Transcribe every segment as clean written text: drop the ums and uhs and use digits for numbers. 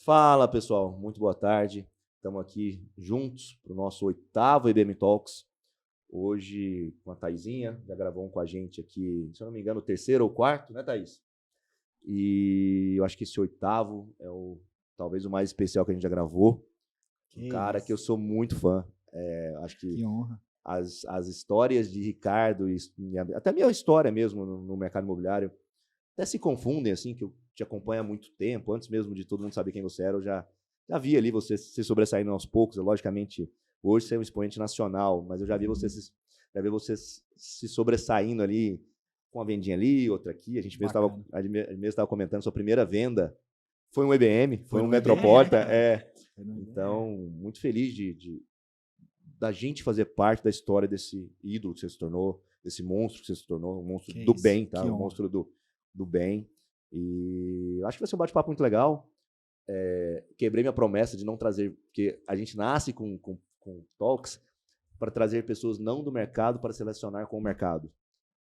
Fala, pessoal. Muito boa tarde. Estamos aqui juntos para o nosso 8º IBM Talks. Hoje com a Thaisinha, já gravou um com a gente aqui, se eu não me engano, o 3º ou 4º, né, Thaís? E eu acho que esse 8º é talvez o mais especial que a gente já gravou. Um cara que eu sou muito fã. Acho que honra. As histórias de Ricardo, até a minha história mesmo no mercado imobiliário, até se confundem, assim, que eu te acompanho há muito tempo, antes mesmo de todo mundo saber quem você era, eu já vi ali você se sobressaindo aos poucos. Logicamente, hoje você é um expoente nacional, mas eu já vi você se sobressaindo ali, com uma vendinha ali, outra aqui. A gente mesmo estava comentando, sua primeira venda foi um EBM, foi um Metropolitan. Então, muito feliz da gente fazer parte da história desse ídolo que você se tornou, desse monstro que você se tornou, um monstro do bem, tá? Um monstro do bem. E acho que vai ser um bate-papo muito legal. Quebrei minha promessa de não trazer, porque a gente nasce com talks para trazer pessoas não do mercado para selecionar com o mercado.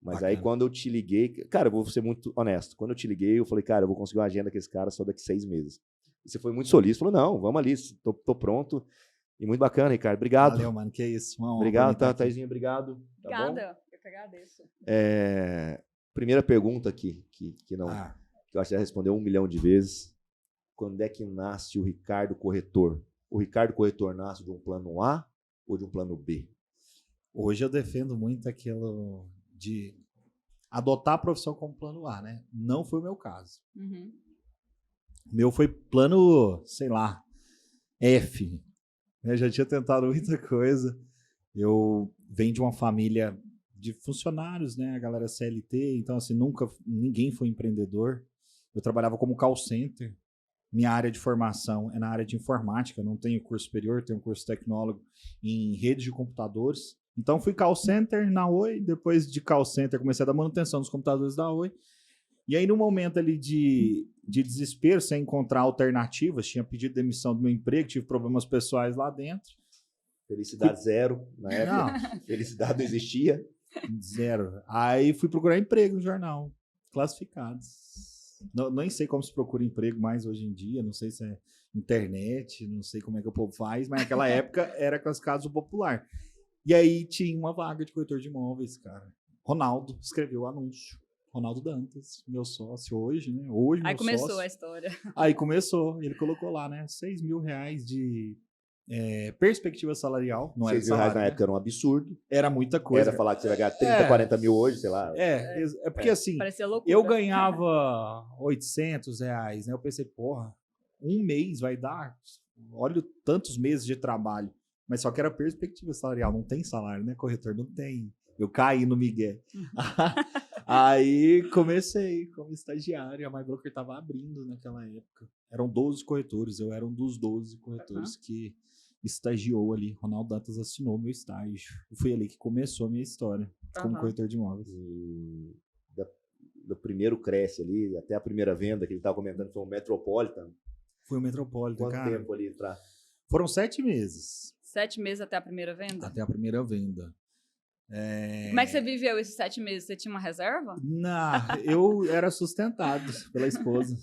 Mas bacana. Aí quando eu te liguei, cara, eu vou ser muito honesto, quando eu te liguei, eu falei, cara, eu vou conseguir uma agenda com esse cara só daqui 6 meses. E você foi muito solícito, falou, não, vamos ali, tô pronto. E muito bacana, Ricardo, obrigado. Valeu, mano, que isso. Obrigado, Thaisinha, obrigado. Tá Obrigada, bom? Eu que agradeço. Primeira pergunta aqui, que eu acho que você já respondeu 1 milhão de vezes. Quando é que nasce o Ricardo Corretor? O Ricardo Corretor nasce de um plano A ou de um plano B? Hoje eu defendo muito aquilo de adotar a profissão como plano A, né? Não foi o meu caso. Uhum. Meu foi plano, sei lá, F. Eu já tinha tentado muita coisa. Eu venho de uma família de funcionários, né? A galera CLT, então assim, ninguém foi empreendedor. Eu trabalhava como call center. Minha área de formação é na área de informática, não tenho curso superior, tenho curso tecnólogo em redes de computadores. Então fui call center na Oi, depois de call center comecei a dar manutenção dos computadores da Oi. E aí no momento ali de desespero, sem encontrar alternativas, tinha pedido demissão do meu emprego, tive problemas pessoais lá dentro. Felicidade zero na época. Não. Felicidade não existia. Zero. Aí fui procurar emprego no jornal, classificados. Não, nem sei como se procura emprego mais hoje em dia, não sei se é internet, não sei como é que o povo faz, mas naquela época era classificado o popular. E aí tinha uma vaga de corretor de imóveis, cara. Ronaldo escreveu o anúncio. Ronaldo Dantas, meu sócio hoje, né? Hoje aí meu começou sócio. A história. Aí começou, ele colocou lá, né? 6 mil reais de perspectiva salarial. Não 6 mil reais na época era um absurdo. Era muita coisa. Era falar que você vai ganhar 30, 40 mil hoje, sei lá. É porque assim, eu ganhava 800 reais, né? Eu pensei, porra, um mês vai dar, olha tantos meses de trabalho. Mas só que era perspectiva salarial, não tem salário, né? Corretor não tem. Eu caí no migué. Aí comecei como estagiário, a MyBroker estava abrindo naquela época. Eram 12 corretores, eu era um dos 12 corretores que estagiou ali. Ronaldo Dantas assinou meu estágio. Foi ali que começou a minha história como corretor de imóveis. E do primeiro cresce ali, até a primeira venda que ele estava comentando, foi um Metropolitan. Foi um Metropolitan, Quanto tempo ali para? Foram 7 meses. 7 meses até a primeira venda? Até a primeira venda. Como é que você viveu esses 7 meses? Você tinha uma reserva? Não, eu era sustentado pela esposa.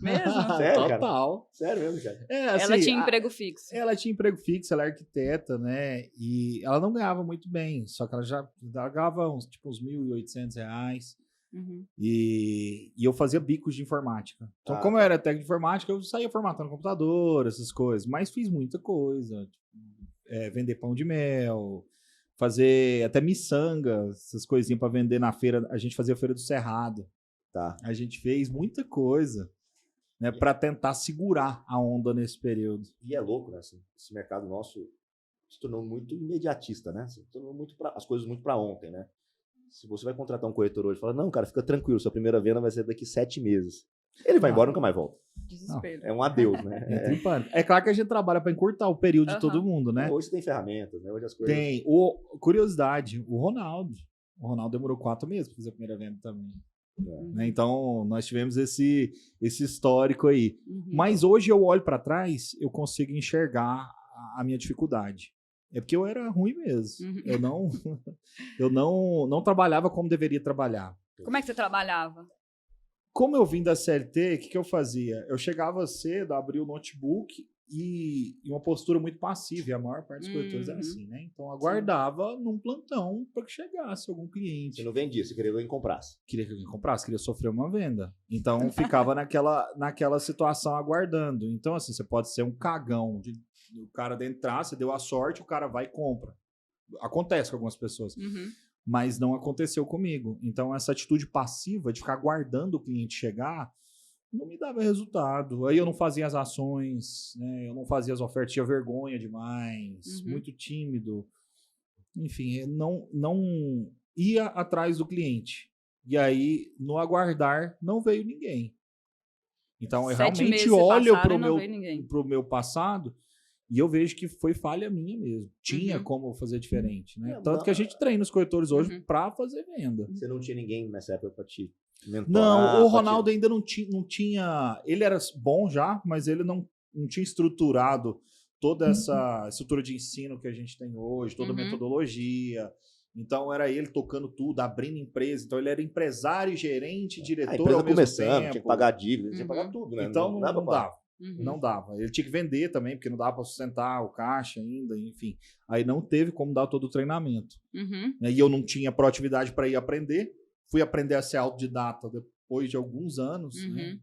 Mesmo? Sério, Total. Cara? Sério mesmo, cara? Assim, ela tinha emprego fixo. Ela tinha emprego fixo, ela é arquiteta, né? E ela não ganhava muito bem, só que ela ganhava uns 1.800 reais. Uhum. E eu fazia bicos de informática. Então, como eu era técnico de informática, eu saía formatando computador, essas coisas. Mas fiz muita coisa. Vender pão de mel, fazer até miçanga, essas coisinhas para vender na feira. A gente fazia a Feira do Cerrado. Tá. A gente fez muita coisa, né, para tentar segurar a onda nesse período. E é louco, né? Esse mercado nosso se tornou muito imediatista, né? Se tornou as coisas muito para ontem, né? Se você vai contratar um corretor hoje e fala, não, cara, fica tranquilo, sua primeira venda vai ser daqui 7 meses. Ele vai embora e nunca mais volta. Desespero. É um adeus, né? É claro que a gente trabalha para encurtar o período de todo mundo, né? Hoje tem ferramentas, né? Hoje as coisas... Tem. Curiosidade, o Ronaldo demorou 4 meses para fazer a primeira venda também. Né? Então, nós tivemos esse histórico aí. Uhum. Mas hoje eu olho para trás, eu consigo enxergar a minha dificuldade. É porque eu era ruim mesmo. Uhum. Eu não trabalhava como deveria trabalhar. Como é que você trabalhava? como eu vim da CLT, o que eu fazia? Eu chegava cedo, abria o notebook e uma postura muito passiva, e a maior parte dos corretores era assim, né? Então, aguardava num plantão para que chegasse algum cliente. Você não vendia, você queria que alguém comprasse. Queria que alguém comprasse, queria sofrer uma venda. Então, ficava naquela situação aguardando. Então, assim, você pode ser um cagão, o cara de entrar, você deu a sorte, o cara vai e compra. Acontece com algumas pessoas. Mas não aconteceu comigo. Então, essa atitude passiva de ficar aguardando o cliente chegar não me dava resultado. Aí eu não fazia as ações, né? Eu não fazia as ofertas, tinha vergonha demais, muito tímido. Enfim, não ia atrás do cliente. E aí, no aguardar, não veio ninguém. Então, eu realmente olho pro meu passado e eu vejo que foi falha minha mesmo. Tinha como fazer diferente, né? Tanto que a gente treina os corretores hoje para fazer venda. Você não tinha ninguém nessa época para te mentorar? Não, o Ronaldo ainda não tinha... Ele era bom já, mas ele não tinha estruturado toda essa estrutura de ensino que a gente tem hoje, toda a metodologia. Então, era ele tocando tudo, abrindo empresa. Então, ele era empresário, gerente, diretor. A empresa começando, tinha que pagar dívida, tinha que pagar tudo, né? Então, não dava. Não dava. Ele tinha que vender também, porque não dava para sustentar o caixa ainda, enfim. Aí não teve como dar todo o treinamento. E eu não tinha proatividade para ir aprender. Fui aprender a ser autodidata depois de alguns anos, né?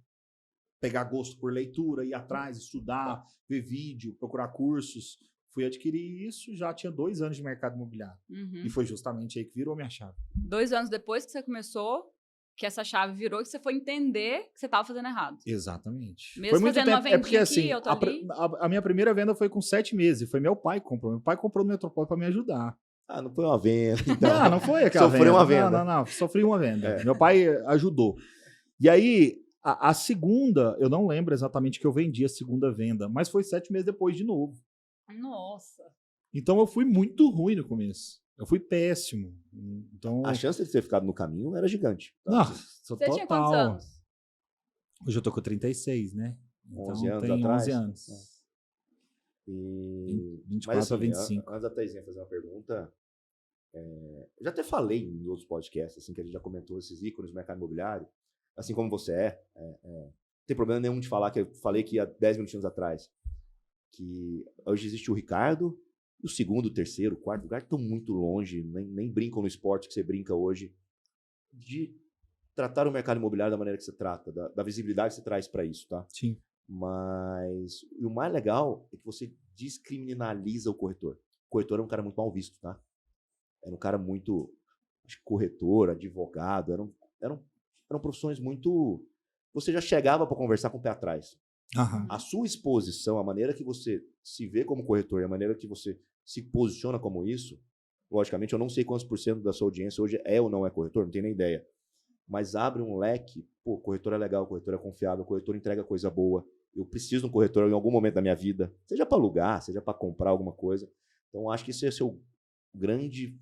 Pegar gosto por leitura, ir atrás, estudar, ver vídeo, procurar cursos. Fui adquirir isso, já tinha 2 anos de mercado imobiliário. E foi justamente aí que virou minha chave. 2 anos depois que você começou, que essa chave virou, que você foi entender que você estava fazendo errado. Exatamente. Mesmo foi muito fazendo tempo. uma vendinha porque, assim, aqui, outra ali. A minha primeira venda foi com 7 meses. Foi meu pai que comprou. Meu pai comprou no Metropole para me ajudar. Ah, não foi uma venda. Então. Não foi aquela venda. Sofreu uma venda. Não. Sofri uma venda. Meu pai ajudou. E aí, a segunda, eu não lembro exatamente que eu vendi a segunda venda, mas foi 7 meses depois de novo. Nossa. Então, eu fui muito ruim no começo. Eu fui péssimo. Então, a chance de ter ficado no caminho era gigante. Nossa, você tinha quantos anos? Hoje eu tô com 36, né? Então, 11 anos tem atrás. 11 anos. E... 24 assim, a 25. Antes da Thaisinha fazer uma pergunta, eu já até falei em outros podcasts, assim, que a gente já comentou esses ícones do mercado imobiliário, assim como você não tem problema nenhum de falar que eu falei aqui há 10 minutinhos atrás, que hoje existe o Ricardo, e o segundo, o terceiro, o quarto lugar estão muito longe, nem brincam no esporte que você brinca hoje, de tratar o mercado imobiliário da maneira que você trata, da visibilidade que você traz para isso, tá? Sim. Mas o mais legal é que você descriminaliza o corretor. O corretor é um cara muito mal visto, tá? Era um cara muito... corretor, advogado, eram profissões muito... Você já chegava para conversar com o pé atrás. A sua exposição, a maneira que você se vê como corretor e a maneira que você se posiciona como isso, logicamente, eu não sei quantos % da sua audiência hoje é ou não é corretor, não tenho nem ideia. Mas abre um leque, pô, corretor é legal, corretor é confiável, corretor entrega coisa boa. Eu preciso de um corretor em algum momento da minha vida, seja para alugar, seja para comprar alguma coisa. Então, acho que esse é o seu grande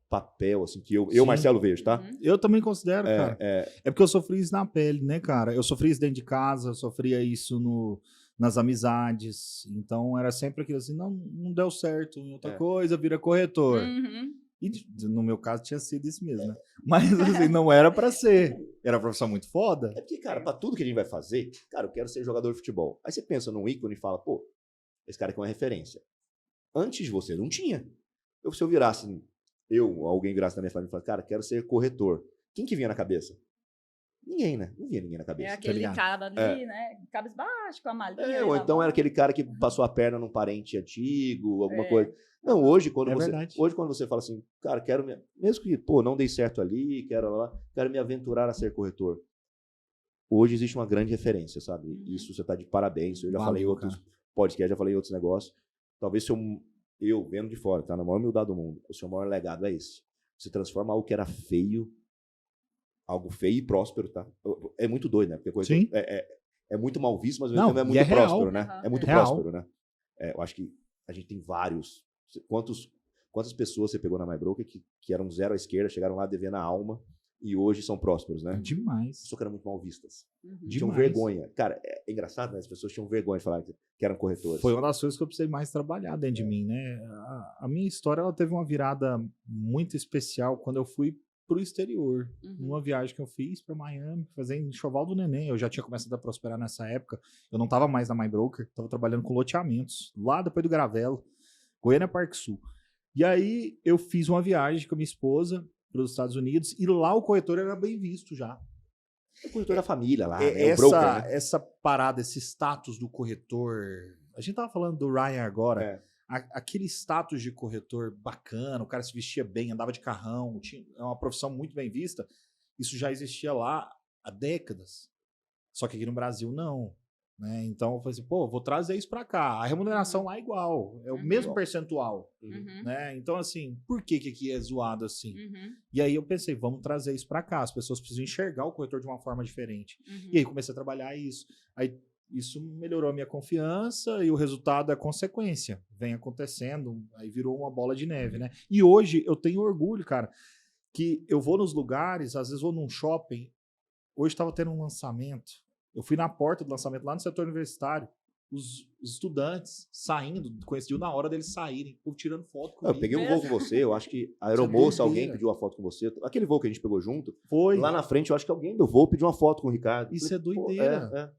papel, assim, que eu Marcelo, vejo, tá? Eu também considero, cara. É porque eu sofri isso na pele, né, cara? Eu sofri isso dentro de casa, eu sofria isso nas amizades. Então, era sempre aquilo assim, não deu certo em outra coisa, vira corretor. E no meu caso tinha sido isso mesmo, né? Mas assim, não era pra ser. Era uma profissão muito foda. É porque, cara, pra tudo que a gente vai fazer, cara, eu quero ser jogador de futebol. Aí você pensa num ícone e fala, pô, esse cara aqui é uma referência. Antes de você, não tinha. Se eu virasse, alguém virasse na minha família e falasse, cara, quero ser corretor. Quem que vinha na cabeça? Ninguém, né? Não vinha ninguém na cabeça. É aquele cara ali, né? Cabisbaixo, com a malinha. Ou então era aquele cara que passou a perna num parente antigo, alguma coisa. Não, hoje quando você fala assim, cara, mesmo que, pô, não dei certo ali, quero me aventurar a ser corretor. Hoje existe uma grande referência, sabe? Isso você tá de parabéns. Eu já falei em outros podcasts, já falei em outros negócios. Talvez eu vendo de fora, tá? Na maior humildade do mundo, o seu maior legado é esse. Você transforma algo que era feio, algo feio e próspero, tá? É muito doido, né? Porque coisa é muito mal visto, mas ao mesmo tempo é muito próspero, né? É muito próspero, né? Eu acho que a gente tem vários. Quantas pessoas você pegou na MyBroker que eram zero à esquerda, chegaram lá devendo a alma e hoje são prósperos, né? Demais. Só que eram muito mal vistas. Tinham vergonha. Cara, é engraçado, né? As pessoas tinham vergonha de falar que eram corretores. Foi uma das coisas que eu precisei mais trabalhar dentro de mim, né? A minha história ela teve uma virada muito especial quando eu fui pro exterior. Uhum. Numa viagem que eu fiz para Miami, fazer enxoval do neném. Eu já tinha começado a prosperar nessa época. Eu não tava mais na MyBroker, tava trabalhando com loteamentos, lá depois do Gravelo, Goiânia Parque Sul. E aí eu fiz uma viagem com a minha esposa para os Estados Unidos e lá o corretor era bem visto já. O corretor da família lá, né? O broker, né? Essa parada, esse status do corretor... A gente tava falando do Ryan agora. É. Aquele status de corretor bacana, o cara se vestia bem, andava de carrão, é uma profissão muito bem vista. Isso já existia lá há décadas. Só que aqui no Brasil não. Né? Então eu falei assim, pô, vou trazer isso para cá. A remuneração lá é igual, é o mesmo percentual. Né? Então, assim, por que aqui é zoado assim? E aí eu pensei, vamos trazer isso para cá. As pessoas precisam enxergar o corretor de uma forma diferente. E aí comecei a trabalhar isso. Aí isso melhorou a minha confiança e o resultado é consequência. Vem acontecendo, aí virou uma bola de neve, né? E hoje eu tenho orgulho, cara, que eu vou nos lugares, às vezes vou num shopping. Hoje estava tendo um lançamento. Eu fui na porta do lançamento lá no setor universitário. Os estudantes saindo, coincidiu na hora deles saírem, tirando foto comigo. Eu peguei um voo com você, eu acho que a aeromoça, alguém pediu uma foto com você. Aquele voo que a gente pegou junto, foi lá na frente, eu acho que alguém do voo pediu uma foto com o Ricardo. Isso é doideira.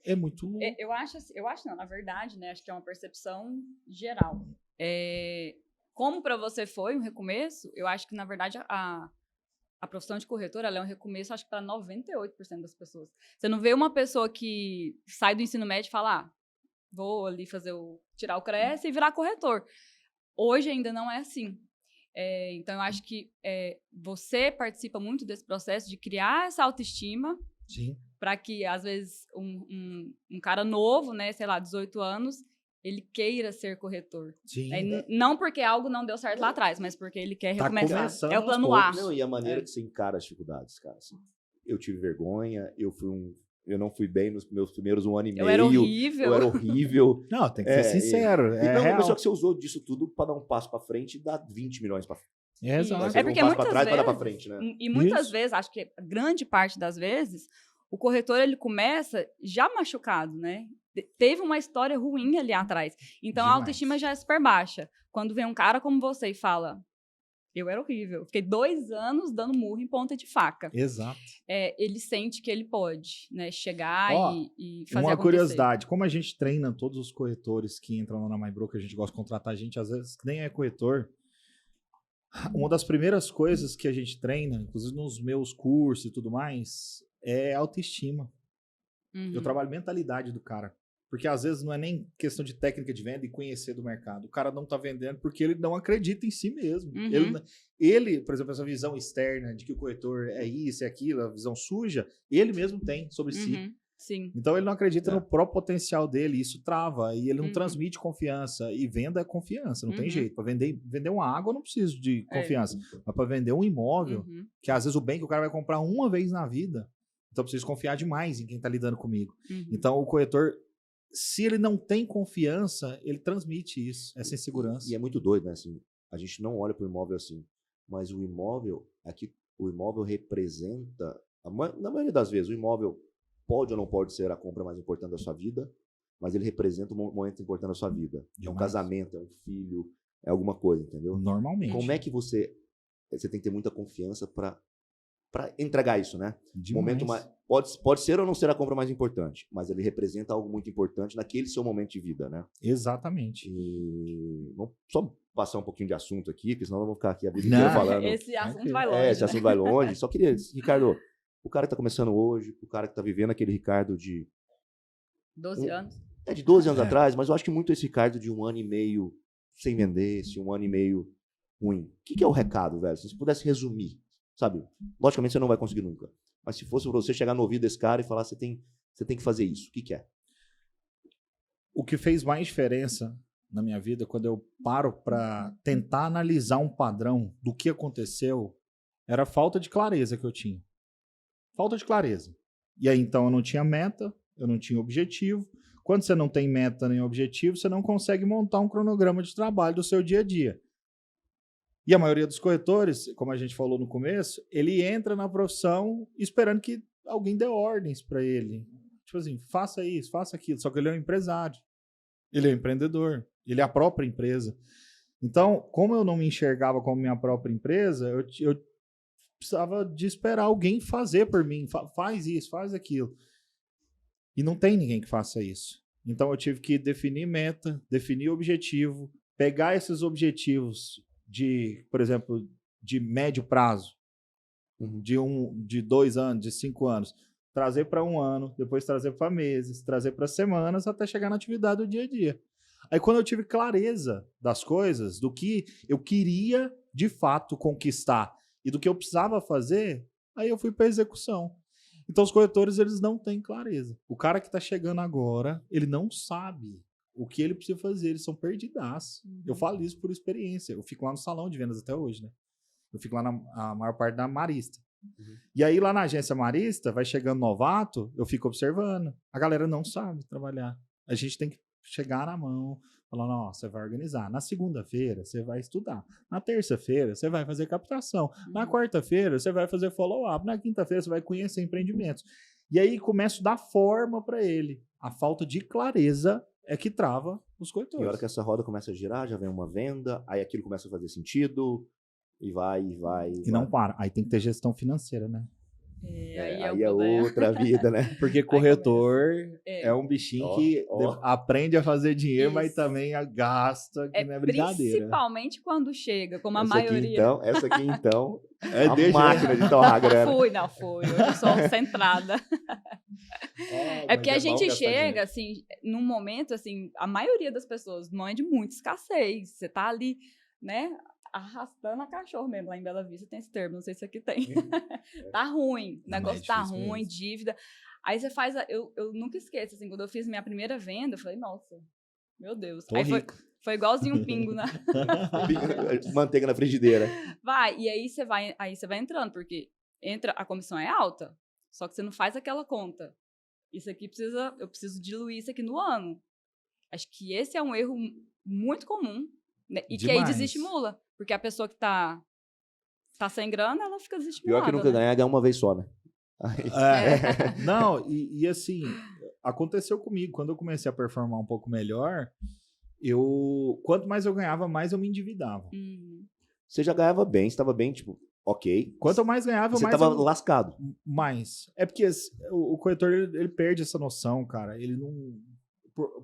É muito louco. Eu acho não, na verdade, né? Acho que é uma percepção geral. Como para você foi um recomeço, eu acho que, na verdade, a profissão de corretor, ela é um recomeço, acho que para 98% das pessoas. Você não vê uma pessoa que sai do ensino médio e fala, vou ali tirar o CRES e virar corretor. Hoje ainda não é assim. Então, eu acho que você participa muito desse processo de criar essa autoestima. Sim. Para que, às vezes, um cara novo, né, sei lá, 18 anos, ele queira ser corretor. Sim. Não porque algo não deu certo lá atrás, mas porque ele quer recomeçar. É o plano A. Não, e a maneira que você encara as dificuldades, cara. Assim, eu tive vergonha, eu não fui bem nos meus primeiros 1 ano e meio. Eu era horrível. Não, tem que ser sincero. Mas só que você usou disso tudo para dar um passo para frente e dar 20 milhões para frente. Exato. É porque um passo para trás para dar para frente, né? E muitas vezes, acho que grande parte das vezes, o corretor ele começa já machucado, né? Teve uma história ruim ali atrás. Então, a autoestima já é super baixa. Quando vem um cara como você e fala, eu era horrível. Fiquei 2 anos dando murro em ponta de faca. Exato. Ele sente que ele pode, né? Chegar e fazer uma acontecer. Curiosidade, como a gente treina todos os corretores que entram lá na MyBroker, a gente gosta de contratar gente, às vezes nem é corretor. Uma das primeiras coisas que a gente treina, inclusive nos meus cursos e tudo mais, é autoestima. Eu trabalho mentalidade do cara. Porque às vezes não é nem questão de técnica de venda e conhecer do mercado. O cara não tá vendendo porque ele não acredita em si mesmo. Ele, por exemplo, essa visão externa de que o corretor é isso, é aquilo, a visão suja, ele mesmo tem sobre si. Sim. Então ele não acredita no próprio potencial dele, isso trava, e ele não transmite confiança. E venda é confiança, não tem jeito. Para vender uma água eu não preciso de confiança. Mas para vender um imóvel, que às vezes o bem que o cara vai comprar uma vez na vida, então eu preciso confiar demais em quem está lidando comigo. Então o corretor, se ele não tem confiança, ele transmite isso, essa insegurança. E é muito doido, né? Assim, a gente não olha para o imóvel assim, mas o imóvel, o imóvel representa, na maioria das vezes, o imóvel pode ou não pode ser a compra mais importante da sua vida, mas ele representa um momento importante da sua vida. É um casamento, é um filho, é alguma coisa, entendeu? Normalmente. Como é que você tem que ter muita confiança para entregar isso, né? Momento pode ser ou não ser a compra mais importante, mas ele representa algo muito importante naquele seu momento de vida, né? Exatamente. E vamos só passar um pouquinho de assunto aqui, porque senão vamos ficar aqui a vida inteira falando. Esse assunto vai longe. Esse assunto vai longe. Só queria, Ricardo, o cara que tá começando hoje, o cara que tá vivendo aquele Ricardo de 12 anos. De 12 anos atrás, mas eu acho que muito esse Ricardo de 1 ano e meio sem vender, esse 1 ano e meio ruim. O que é o recado, velho? Se você pudesse resumir, sabe? Logicamente você não vai conseguir nunca. Mas se fosse pra você chegar no ouvido desse cara e falar, você tem que fazer isso. O que é? O que fez mais diferença na minha vida, quando eu paro para tentar analisar um padrão do que aconteceu, era a falta de clareza que eu tinha. Falta de clareza. E aí, então, eu não tinha meta, eu não tinha objetivo. Quando você não tem meta nem objetivo, você não consegue montar um cronograma de trabalho do seu dia a dia. E a maioria dos corretores, como a gente falou no começo, ele entra na profissão esperando que alguém dê ordens para ele. Tipo assim, faça isso, faça aquilo. Só que ele é um empresário. Ele é um empreendedor. Ele é a própria empresa. Então, como eu não me enxergava como minha própria empresa, eu precisava de esperar alguém fazer por mim. Faz isso, faz aquilo. E não tem ninguém que faça isso. Então eu tive que definir meta, definir objetivo, pegar esses objetivos de, por exemplo, de médio prazo, de 2 anos, de 5 anos, trazer para 1 ano, depois trazer para meses, trazer para semanas, até chegar na atividade do dia a dia. Aí quando eu tive clareza das coisas, do que eu queria de fato conquistar e do que eu precisava fazer, aí eu fui para execução. Então os corretores, eles não têm clareza. O cara que está chegando agora, ele não sabe o que ele precisa fazer, eles são perdidaços. Eu falo isso por experiência. Eu fico lá no salão de vendas até hoje, né? Eu fico lá a maior parte da Marista. E aí lá na agência Marista, vai chegando novato, eu fico observando. A galera não sabe trabalhar. A gente tem que chegar na mão, falar, não, você vai organizar. Na segunda-feira, você vai estudar. Na terça-feira, você vai fazer captação. Na quarta-feira, você vai fazer follow-up. Na quinta-feira, você vai conhecer empreendimentos. E aí começo a dar forma para ele. A falta de clareza é que trava os corretores. E a hora que essa roda começa a girar, já vem uma venda, aí aquilo começa a fazer sentido, e vai. E não para. Aí tem que ter gestão financeira, né? Aí é outra vida, né? Porque corretor é um bichinho que aprende a fazer dinheiro, mas também gasta, que não é brincadeira. Principalmente quando chega, como a maioria. Essa aqui, então, é a máquina de torrar a grana. Fui. Hoje eu sou centrada. É porque a gente chega, assim, num momento, assim, a maioria das pessoas não é de muita escassez. Você tá ali, né, arrastando a cachorro mesmo. Lá em Bela Vista tem esse termo, não sei se aqui tem. Tá ruim, o negócio tá ruim, mesmo. Dívida. Aí você faz, eu nunca esqueço, assim, quando eu fiz minha primeira venda, eu falei, nossa, meu Deus. Aí foi igualzinho um pingo, né? Manteiga na frigideira. E aí você vai entrando, porque a comissão é alta, só que você não faz aquela conta. Isso aqui eu preciso diluir isso aqui no ano. Acho que esse é um erro muito comum, né? E que aí desestimula. Porque a pessoa que tá sem grana, ela fica desestimulada. Pior que nunca ganhar uma vez só, né? Não, e assim, aconteceu comigo. Quando eu comecei a performar um pouco melhor, quanto mais eu ganhava, mais eu me endividava. Você já ganhava bem, você estava bem, tipo, ok. Quanto eu mais ganhava, você mais estava lascado. Mais. É porque o corretor, ele perde essa noção, cara. Ele não...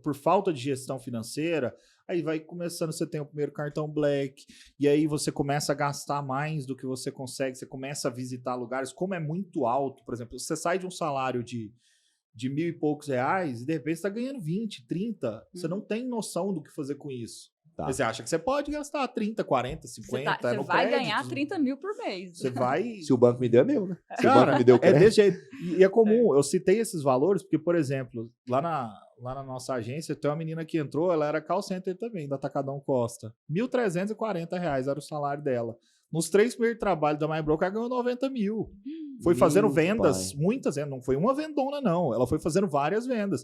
Por falta de gestão financeira, aí vai começando, você tem o primeiro cartão Black, e aí você começa a gastar mais do que você consegue, você começa a visitar lugares, como é muito alto, por exemplo, você sai de um salário de 1.000 e poucos reais, e de repente você está ganhando 20, 30, você não tem noção do que fazer com isso. Tá. Você acha que você pode gastar 30, 40, 50, você vai ganhar 30 mil por mês. Você vai... Se o banco me deu, é meu, né? Se cara, o banco me deu crédito. É desse jeito. E é comum, eu citei esses valores, porque, por exemplo, lá na nossa agência, tem uma menina que entrou, ela era call center também, da Atacadão Costa. R$1.340 era o salário dela. Nos 3 primeiros trabalhos da MyBroker, ela ganhou 90 mil. Foi fazendo vendas, muitas vendas, não foi uma vendona, não. Ela foi fazendo várias vendas.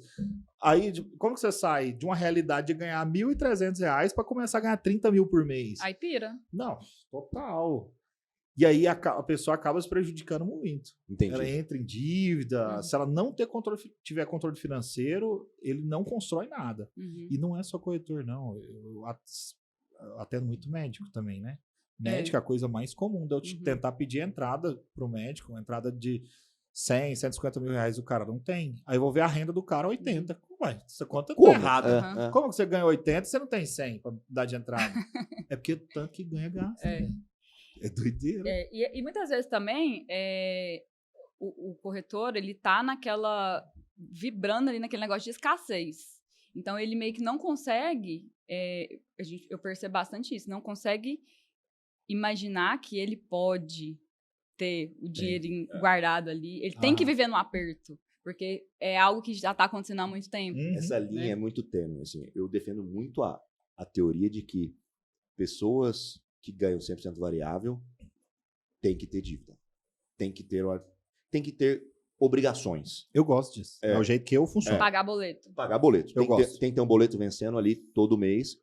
Aí, como que você sai de uma realidade de ganhar R$1.300 para começar a ganhar 30 mil por mês? Aí pira. Não, total. E aí a pessoa acaba se prejudicando muito. Entendi. Ela entra em dívida. Se ela não tiver controle financeiro, ele não constrói nada. E não é só corretor, não. Eu atendo muito médico também, né? Médico é a coisa mais comum de eu tentar pedir entrada pro médico, uma entrada de 100, 150 mil reais, o cara não tem. Aí eu vou ver a renda do cara, 80. Ué, essa conta tá errada. Como que você ganha 80 e você não tem 100 para dar de entrada? É porque tanto que ganha gasta. É doideira. E muitas vezes também o corretor, ele tá vibrando ali naquele negócio de escassez. Então ele meio que não consegue, eu percebo bastante isso, não consegue imaginar que ele pode ter o dinheirinho guardado ali. Ele tem que viver no aperto, porque é algo que já está acontecendo há muito tempo. Essa linha é muito tênue. Assim, eu defendo muito a teoria de que pessoas que ganham 100% variável têm que ter dívida. Tem que ter obrigações. Eu gosto disso. É o jeito que eu funciono. Pagar boleto. Pagar boleto. Tem que ter um boleto vencendo ali todo mês,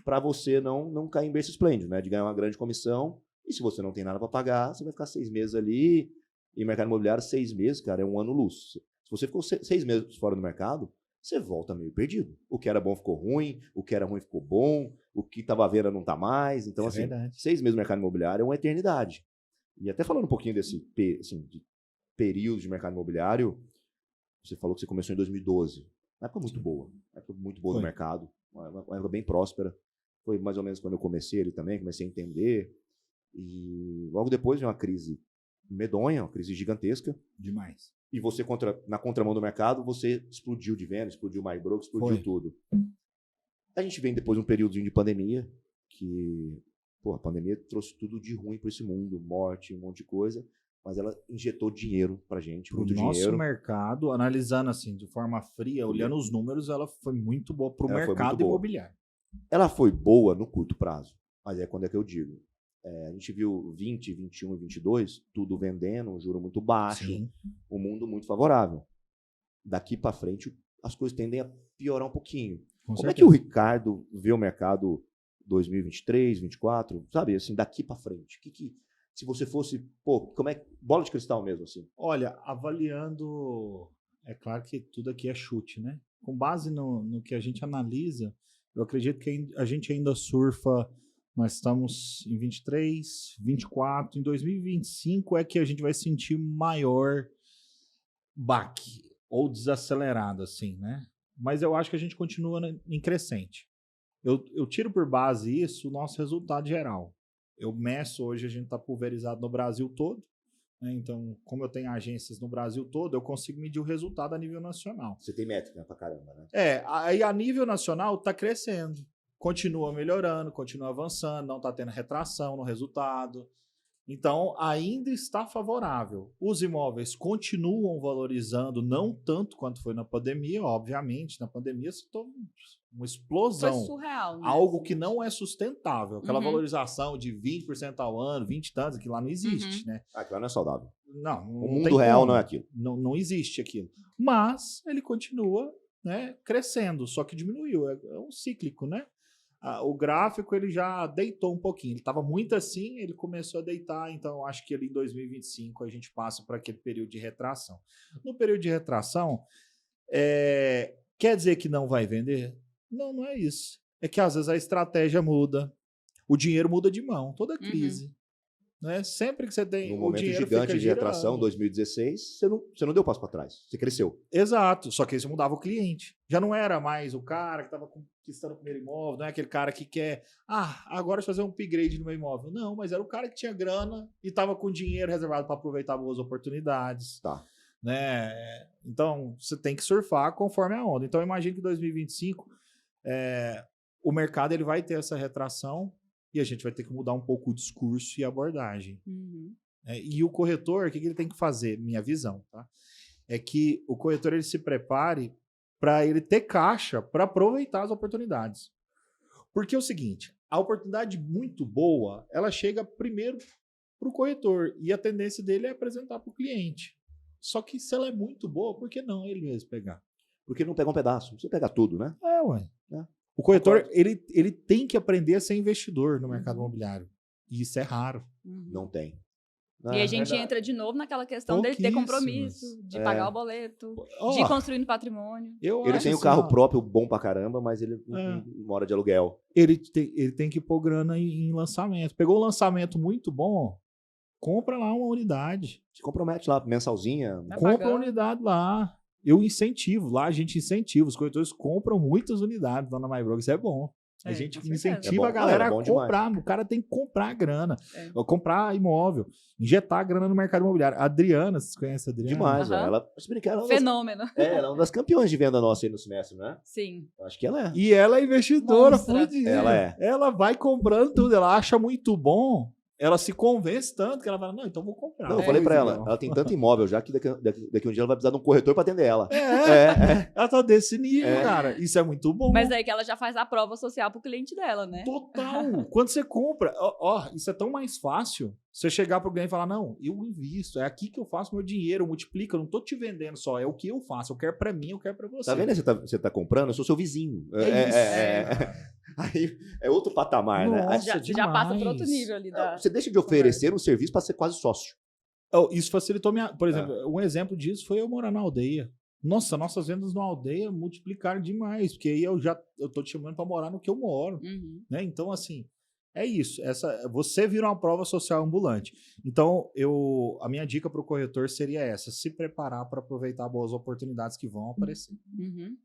para você não cair em berço esplêndido, né? De ganhar uma grande comissão. E se você não tem nada para pagar, você vai ficar 6 meses ali. E mercado imobiliário, 6 meses, cara, é um ano luz. Se você ficou 6 meses fora do mercado, você volta meio perdido. O que era bom ficou ruim, o que era ruim ficou bom, o que estava à venda não está mais. Então, assim, 6 meses no mercado imobiliário é uma eternidade. E até falando um pouquinho desse assim, de período de mercado imobiliário, você falou que você começou em 2012. Uma época muito boa. Uma época muito boa do mercado. Uma época bem próspera. Foi mais ou menos quando eu comecei ali também, comecei a entender. E logo depois veio uma crise medonha, uma crise gigantesca. Demais. E você, na contramão do mercado, você explodiu de venda, explodiu o MyBroker, explodiu tudo. A gente vem depois de um períodozinho de pandemia, que a pandemia trouxe tudo de ruim para esse mundo, morte, um monte de coisa, mas ela injetou dinheiro para a gente, muito dinheiro. O nosso mercado, analisando assim, de forma fria, olhando os números, ela foi muito boa para o mercado imobiliário. Ela foi boa no curto prazo, mas quando é que eu digo? A gente viu 20, 21 e 22, tudo vendendo, um juro muito baixo, um mundo muito favorável. Daqui para frente, as coisas tendem a piorar um pouquinho. Como é que o Ricardo vê o mercado 2023, 2024, sabe, assim, daqui para frente? Se você fosse, como é bola de cristal mesmo, assim? Olha, avaliando, é claro que tudo aqui é chute, né? Com base no que a gente analisa, eu acredito que a gente ainda surfa. Nós estamos em 23, 24, em 2025 é que a gente vai sentir maior baque ou desacelerado, assim, né? Mas eu acho que a gente continua em crescente. Eu tiro por base isso o nosso resultado geral. Eu meço hoje, a gente está pulverizado no Brasil todo, né? Então, como eu tenho agências no Brasil todo, eu consigo medir o resultado a nível nacional. Você tem métrica pra caramba, né? Aí a nível nacional está crescendo. Continua melhorando, continua avançando, não está tendo retração no resultado. Então, ainda está favorável. Os imóveis continuam valorizando, não tanto quanto foi na pandemia, obviamente. Na pandemia se tornou uma explosão. Foi surreal, né? Algo que não é sustentável. Aquela valorização de 20% ao ano, 20 e tantos, aquilo lá não existe, né? Aquilo não é saudável. Não, o mundo real não é aquilo. Não existe aquilo. Mas ele continua, né, crescendo, só que diminuiu. É um cíclico, né? O gráfico ele já deitou um pouquinho. Ele estava muito assim, ele começou a deitar. Então, acho que ali em 2025 a gente passa para aquele período de retração. No período de retração, quer dizer que não vai vender? Não é isso. É que às vezes a estratégia muda, o dinheiro muda de mão, toda crise. Né? Sempre que você tem no momento gigante de retração, 2016, você não deu passo para trás, você cresceu. Exato, só que aí você mudava o cliente. Já não era mais o cara que estava conquistando o primeiro imóvel, não é aquele cara que quer, agora fazer um upgrade no meu imóvel. Não, mas era o cara que tinha grana e estava com dinheiro reservado para aproveitar boas oportunidades. Tá. Né? Então, você tem que surfar conforme a onda. Então, eu imagino que em 2025 o mercado ele vai ter essa retração. E a gente vai ter que mudar um pouco o discurso e a abordagem. E o corretor, o que ele tem que fazer? Minha visão, tá? É que o corretor ele se prepare para ele ter caixa para aproveitar as oportunidades. Porque é o seguinte, a oportunidade muito boa, ela chega primeiro para o corretor e a tendência dele é apresentar para o cliente. Só que se ela é muito boa, por que não ele mesmo pegar? Porque não pega um pedaço, você pega tudo, né? Ué. O corretor, ele tem que aprender a ser investidor no mercado imobiliário. E isso é raro. Não tem. E a gente entra de novo naquela questão dele ter compromisso, de pagar o boleto, de ir construindo patrimônio. Ele tem o carro próprio bom pra caramba, mas ele mora de aluguel. Ele tem que pôr grana em lançamento. Pegou um lançamento muito bom, compra lá uma unidade. Se compromete lá, mensalzinha. Compra uma unidade lá. Eu incentivo, lá a gente incentiva, os corretores compram muitas unidades lá na MyBroker, isso é bom. A gente incentiva a galera a comprar, o cara tem que comprar grana, comprar imóvel, injetar grana no mercado imobiliário. A Adriana, vocês conhecem a Adriana? Demais, ela fenômeno. Ela é uma das campeões de venda nossa aí no semestre, né? Sim. Acho que ela é. E ela é investidora, fudida. Ela é. Ela vai comprando tudo, ela acha muito bom. Ela se convence tanto que ela fala, não, então vou comprar. Não, eu falei pra ela tem tanto imóvel já que daqui um dia ela vai precisar de um corretor pra atender ela. Ela tá desse nível, cara. Isso é muito bom. Mas aí que ela já faz a prova social pro cliente dela, né? Total. Quando você compra, isso é tão mais fácil. Você chegar pro cliente e falar, não, eu invisto, é aqui que eu faço meu dinheiro, eu multiplico, eu não tô te vendendo só, é o que eu faço, eu quero pra mim, eu quero pra você. Tá vendo? Você tá comprando, eu sou seu vizinho. Aí é outro patamar, né? Já passa por outro nível ali. Você deixa de oferecer um serviço para ser quase sócio. Isso facilitou por exemplo, um exemplo disso foi eu morar na aldeia. Nossa, nossas vendas na aldeia multiplicaram demais, porque aí eu tô te chamando para morar no que eu moro. Né? Então, assim, É isso. Você vira uma prova social ambulante. Então, a minha dica para o corretor seria essa: se preparar para aproveitar boas oportunidades que vão aparecer. Uhum.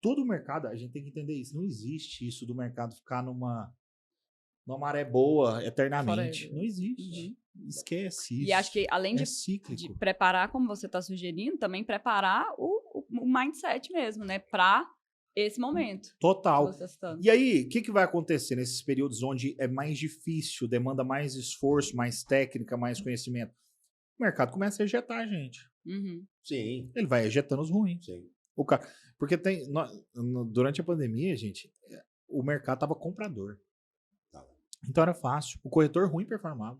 Todo o mercado, a gente tem que entender isso. Não existe isso do mercado ficar numa maré boa eternamente. Forever. Não existe. Esquece isso. E acho que além é de cíclico. preparar, como você está sugerindo, também preparar o mindset mesmo, né? Para esse momento. Total. Que você está citando. E aí, o que vai acontecer nesses períodos onde é mais difícil, demanda mais esforço, mais técnica, mais conhecimento? O mercado começa a ejetar a gente. Uhum. Sim, Ele vai ejetando os ruins. sim. O cara, porque durante a pandemia, gente, o mercado tava comprador. Então era fácil. O corretor ruim performava.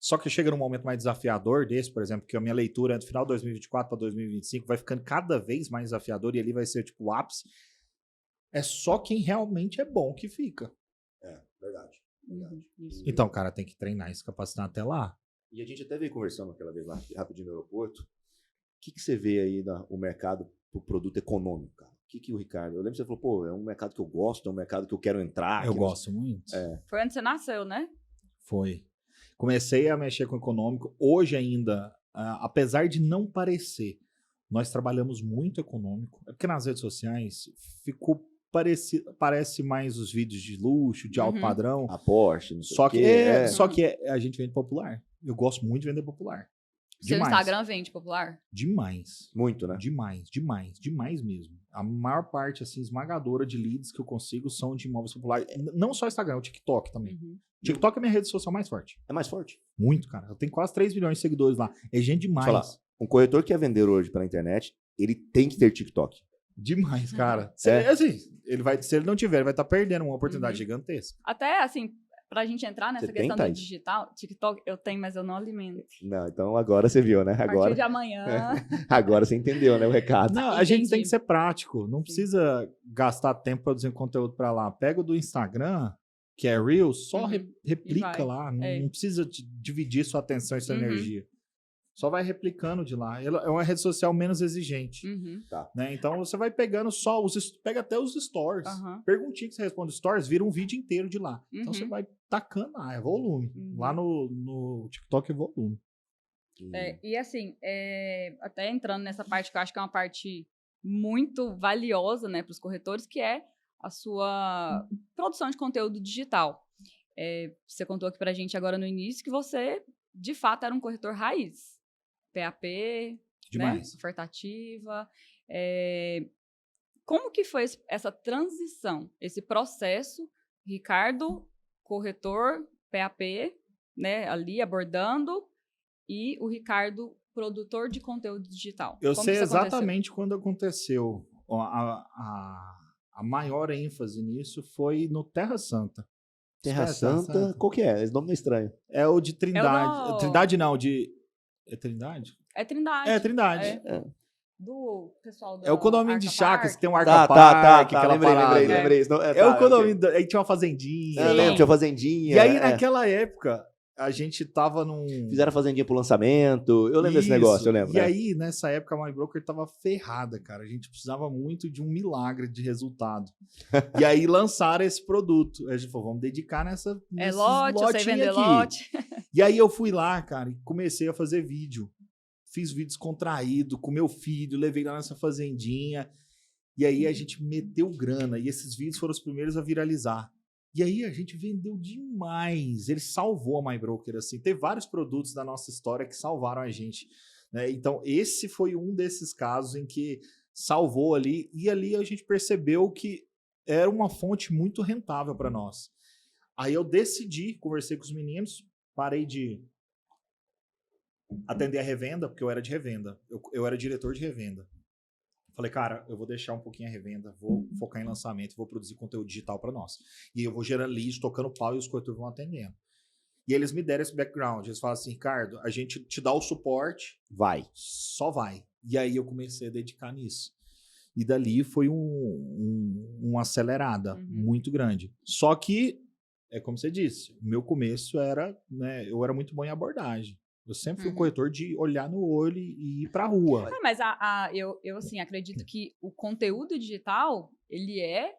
Só que chega num momento mais desafiador desse, por exemplo, que a minha leitura é do final de 2024 para 2025 vai ficando cada vez mais desafiador e ali vai ser tipo o ápice. É só quem realmente é bom que fica. Verdade. Uhum. Isso. Então, cara, tem que treinar e se capacitar até lá. E a gente até veio conversando aquela vez lá, rapidinho no aeroporto. O que você vê aí o mercado pro produto econômico, cara? O que o Ricardo... Eu lembro que você falou, pô, é um mercado que eu gosto, é um mercado que eu quero entrar. Eu gosto muito. Foi onde você nasceu, né? Foi. Comecei a mexer com o econômico. Hoje ainda, apesar de não parecer, nós trabalhamos muito econômico. É porque nas redes sociais ficou parece mais os vídeos de luxo, de alto padrão. A Porsche, não sei Só o que, quê. só que a gente vende popular. Eu gosto muito de vender popular. Seu Demais. Instagram vende popular? Demais. Muito, né? Demais mesmo. A maior parte, assim, esmagadora de leads que eu consigo são de imóveis populares. Não só Instagram, o TikTok também. Uhum. TikTok é a minha rede social mais forte. É mais forte. Muito, cara. Eu tenho quase 3 milhões de seguidores lá. É gente demais. Deixa eu falar, um corretor que quer vender hoje pela internet, ele tem que ter TikTok. Demais, cara. É. Assim, se ele não tiver, ele vai estar perdendo uma oportunidade gigantesca. Até, assim, pra gente entrar nessa Você tem, questão do Thaís? digital, TikTok eu tenho, mas eu não alimento. Não, então agora você viu, né? A partir Agora, de amanhã. agora você entendeu, né? O recado. Não, a gente Entendi. tem que ser prático. Não precisa gastar tempo produzindo conteúdo pra lá. Pega o do Instagram, que é Reels, só replica vai. lá. Não, É. não precisa dividir sua atenção e sua Uhum. energia. Só vai replicando de lá. Ela é uma rede social menos exigente. Uhum. Né? Então você vai pegando só pega até os stories. Aham. Perguntinha que você responde stories, vira um vídeo inteiro de lá. Então Uhum. você vai tacando lá, é volume. Uhum. Lá no TikTok é volume. E assim, até entrando nessa parte que eu acho que é uma parte muito valiosa, né, para os corretores, que é a sua produção de conteúdo digital. Você contou aqui pra gente agora no início que você, de fato, era um corretor raiz. PAP, Demais. né, oferta ativa. Como que foi essa transição, esse processo, Ricardo, corretor, PAP, né, ali abordando, e o Ricardo, produtor de conteúdo digital? Eu Como sei que isso aconteceu? exatamente quando aconteceu. A maior ênfase nisso foi no Terra Santa. Terra Santa, qual que é? Esse nome não é estranho. É o de Trindade. É o do- Trindade não, É Trindade? É Trindade. É Trindade. É. Do pessoal do É o condomínio de Arca chacras, Park. tem um Arca Park, aquela parada. lembrei. É o condomínio, aí tinha uma fazendinha. Eu lembro, tinha fazendinha. E aí, naquela época, a gente tava num... Fizeram a fazendinha pro lançamento. Eu lembro desse Isso. negócio, eu lembro. E aí, nessa época, a MyBroker tava ferrada, cara. A gente precisava muito de um milagre de resultado. E aí, lançaram esse produto. A gente falou, vamos dedicar nesses Lote, eu sei lotinho vender aqui. lote. E aí, eu fui lá, cara, e comecei a fazer vídeo. Fiz vídeo descontraído com meu filho, levei lá nessa fazendinha. E aí, a gente meteu grana. E esses vídeos foram os primeiros a viralizar. E aí a gente vendeu demais. Ele salvou a MyBroker, assim. Teve vários produtos da nossa história que salvaram a gente, né? Então, esse foi um desses casos em que salvou ali. E ali a gente percebeu que era uma fonte muito rentável para nós. Aí eu decidi, conversei com os meninos, parei de atender a revenda, porque eu era de revenda. Eu era diretor de revenda. Falei, cara, eu vou deixar um pouquinho a revenda, vou focar em lançamento, vou produzir conteúdo digital para nós. E eu vou gerando leads, tocando pau e os corretores vão atendendo. E eles me deram esse background. Eles falaram assim, Ricardo, a gente te dá o suporte, Vai. só vai. E aí eu comecei a dedicar nisso. E dali foi uma acelerada muito grande. Só que, é como você disse, o meu começo era, né, eu era muito bom em abordagem. Eu sempre fui um corretor de olhar no olho e ir pra rua. Mas eu assim, acredito que o conteúdo digital, ele é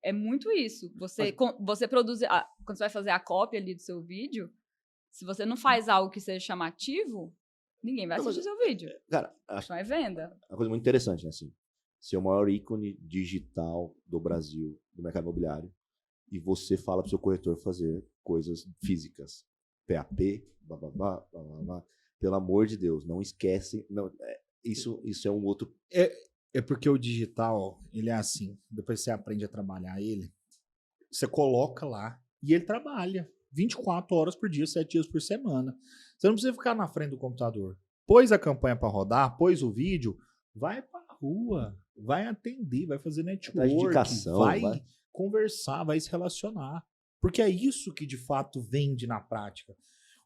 é muito isso. Você produz... quando você vai fazer a cópia ali do seu vídeo, se você não faz algo que seja chamativo, ninguém vai assistir seu vídeo. Cara, acho Não é venda. uma coisa muito interessante, né? Assim, ser o maior ícone digital do Brasil, do mercado imobiliário, e você fala pro seu corretor fazer coisas físicas. PAP, bababá, bababá. Pelo amor de Deus, não esquece. Não, isso é um outro... É porque o digital, ele é assim, depois você aprende a trabalhar ele, você coloca lá e ele trabalha 24 horas por dia, 7 dias por semana. Você não precisa ficar na frente do computador. Pôs a campanha para rodar, pôs o vídeo, vai pra rua, vai atender, vai fazer network, vai conversar, vai se relacionar. Porque é isso que de fato vende na prática.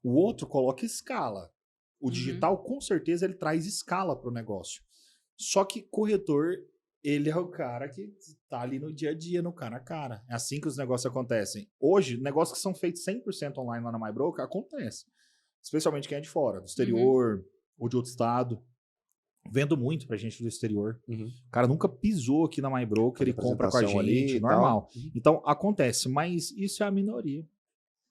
O outro coloca escala. O digital, com certeza, ele traz escala para o negócio. Só que corretor, ele é o cara que tá ali no dia a dia, no cara a cara. É assim que os negócios acontecem. Hoje, negócios que são feitos 100% online lá na MyBroker, acontece. Especialmente quem é de fora, do exterior, ou de outro estado. Vendo muito pra gente do exterior. O cara nunca pisou aqui na MyBroker e compra com a gente, ali, normal. Então, acontece, mas isso é a minoria.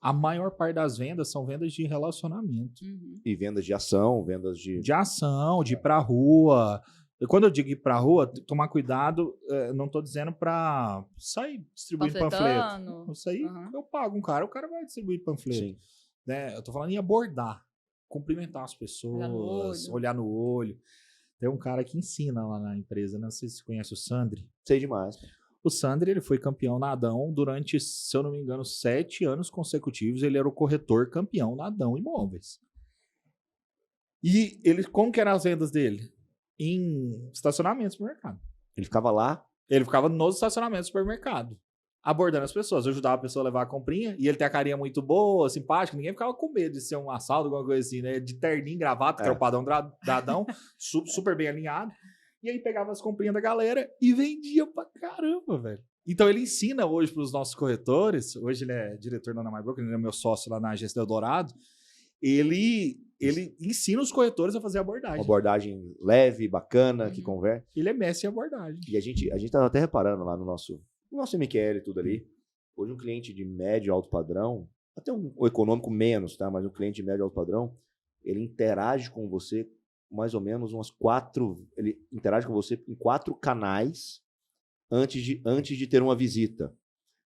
A maior parte das vendas são vendas de relacionamento. E vendas de ação, vendas de... De ação, de ir pra rua. E quando eu digo ir pra rua, tomar cuidado, não tô dizendo pra sair distribuindo panfleto. Isso aí, eu pago um cara, o cara vai distribuir panfleto. Sim. Né? Eu tô falando em abordar, cumprimentar as pessoas, olhar no olho. Tem um cara que ensina lá na empresa, não sei se você conhece o Sandri. Sei demais. O Sandri, ele foi campeão na Adão durante, se eu não me engano, 7 anos consecutivos. Ele era o corretor campeão na Adão Imóveis. E ele, como que eram as vendas dele? Em estacionamentos do mercado. Ele ficava lá? Ele ficava nos estacionamentos do supermercado, abordando as pessoas. Eu ajudava a pessoa a levar a comprinha, e ele tem a carinha muito boa, simpática. Ninguém ficava com medo de ser um assalto, alguma coisa assim, né? De terninho, gravata, que era o padrão da Adão, super bem alinhado. E aí pegava as comprinhas da galera e vendia pra caramba, velho. Então ele ensina hoje pros nossos corretores, hoje ele é diretor da MyBroker, ele é meu sócio lá na agência do Eldorado, ele ensina os corretores a fazer abordagem. Uma abordagem leve, bacana, que conversa. Ele é mestre em abordagem. E a gente tava até reparando lá no nosso MQL e tudo ali, hoje um cliente de médio e alto padrão, até um econômico menos, tá? Mas um cliente de médio e alto padrão, ele interage com você mais ou menos ele interage com você em 4 canais antes de ter uma visita.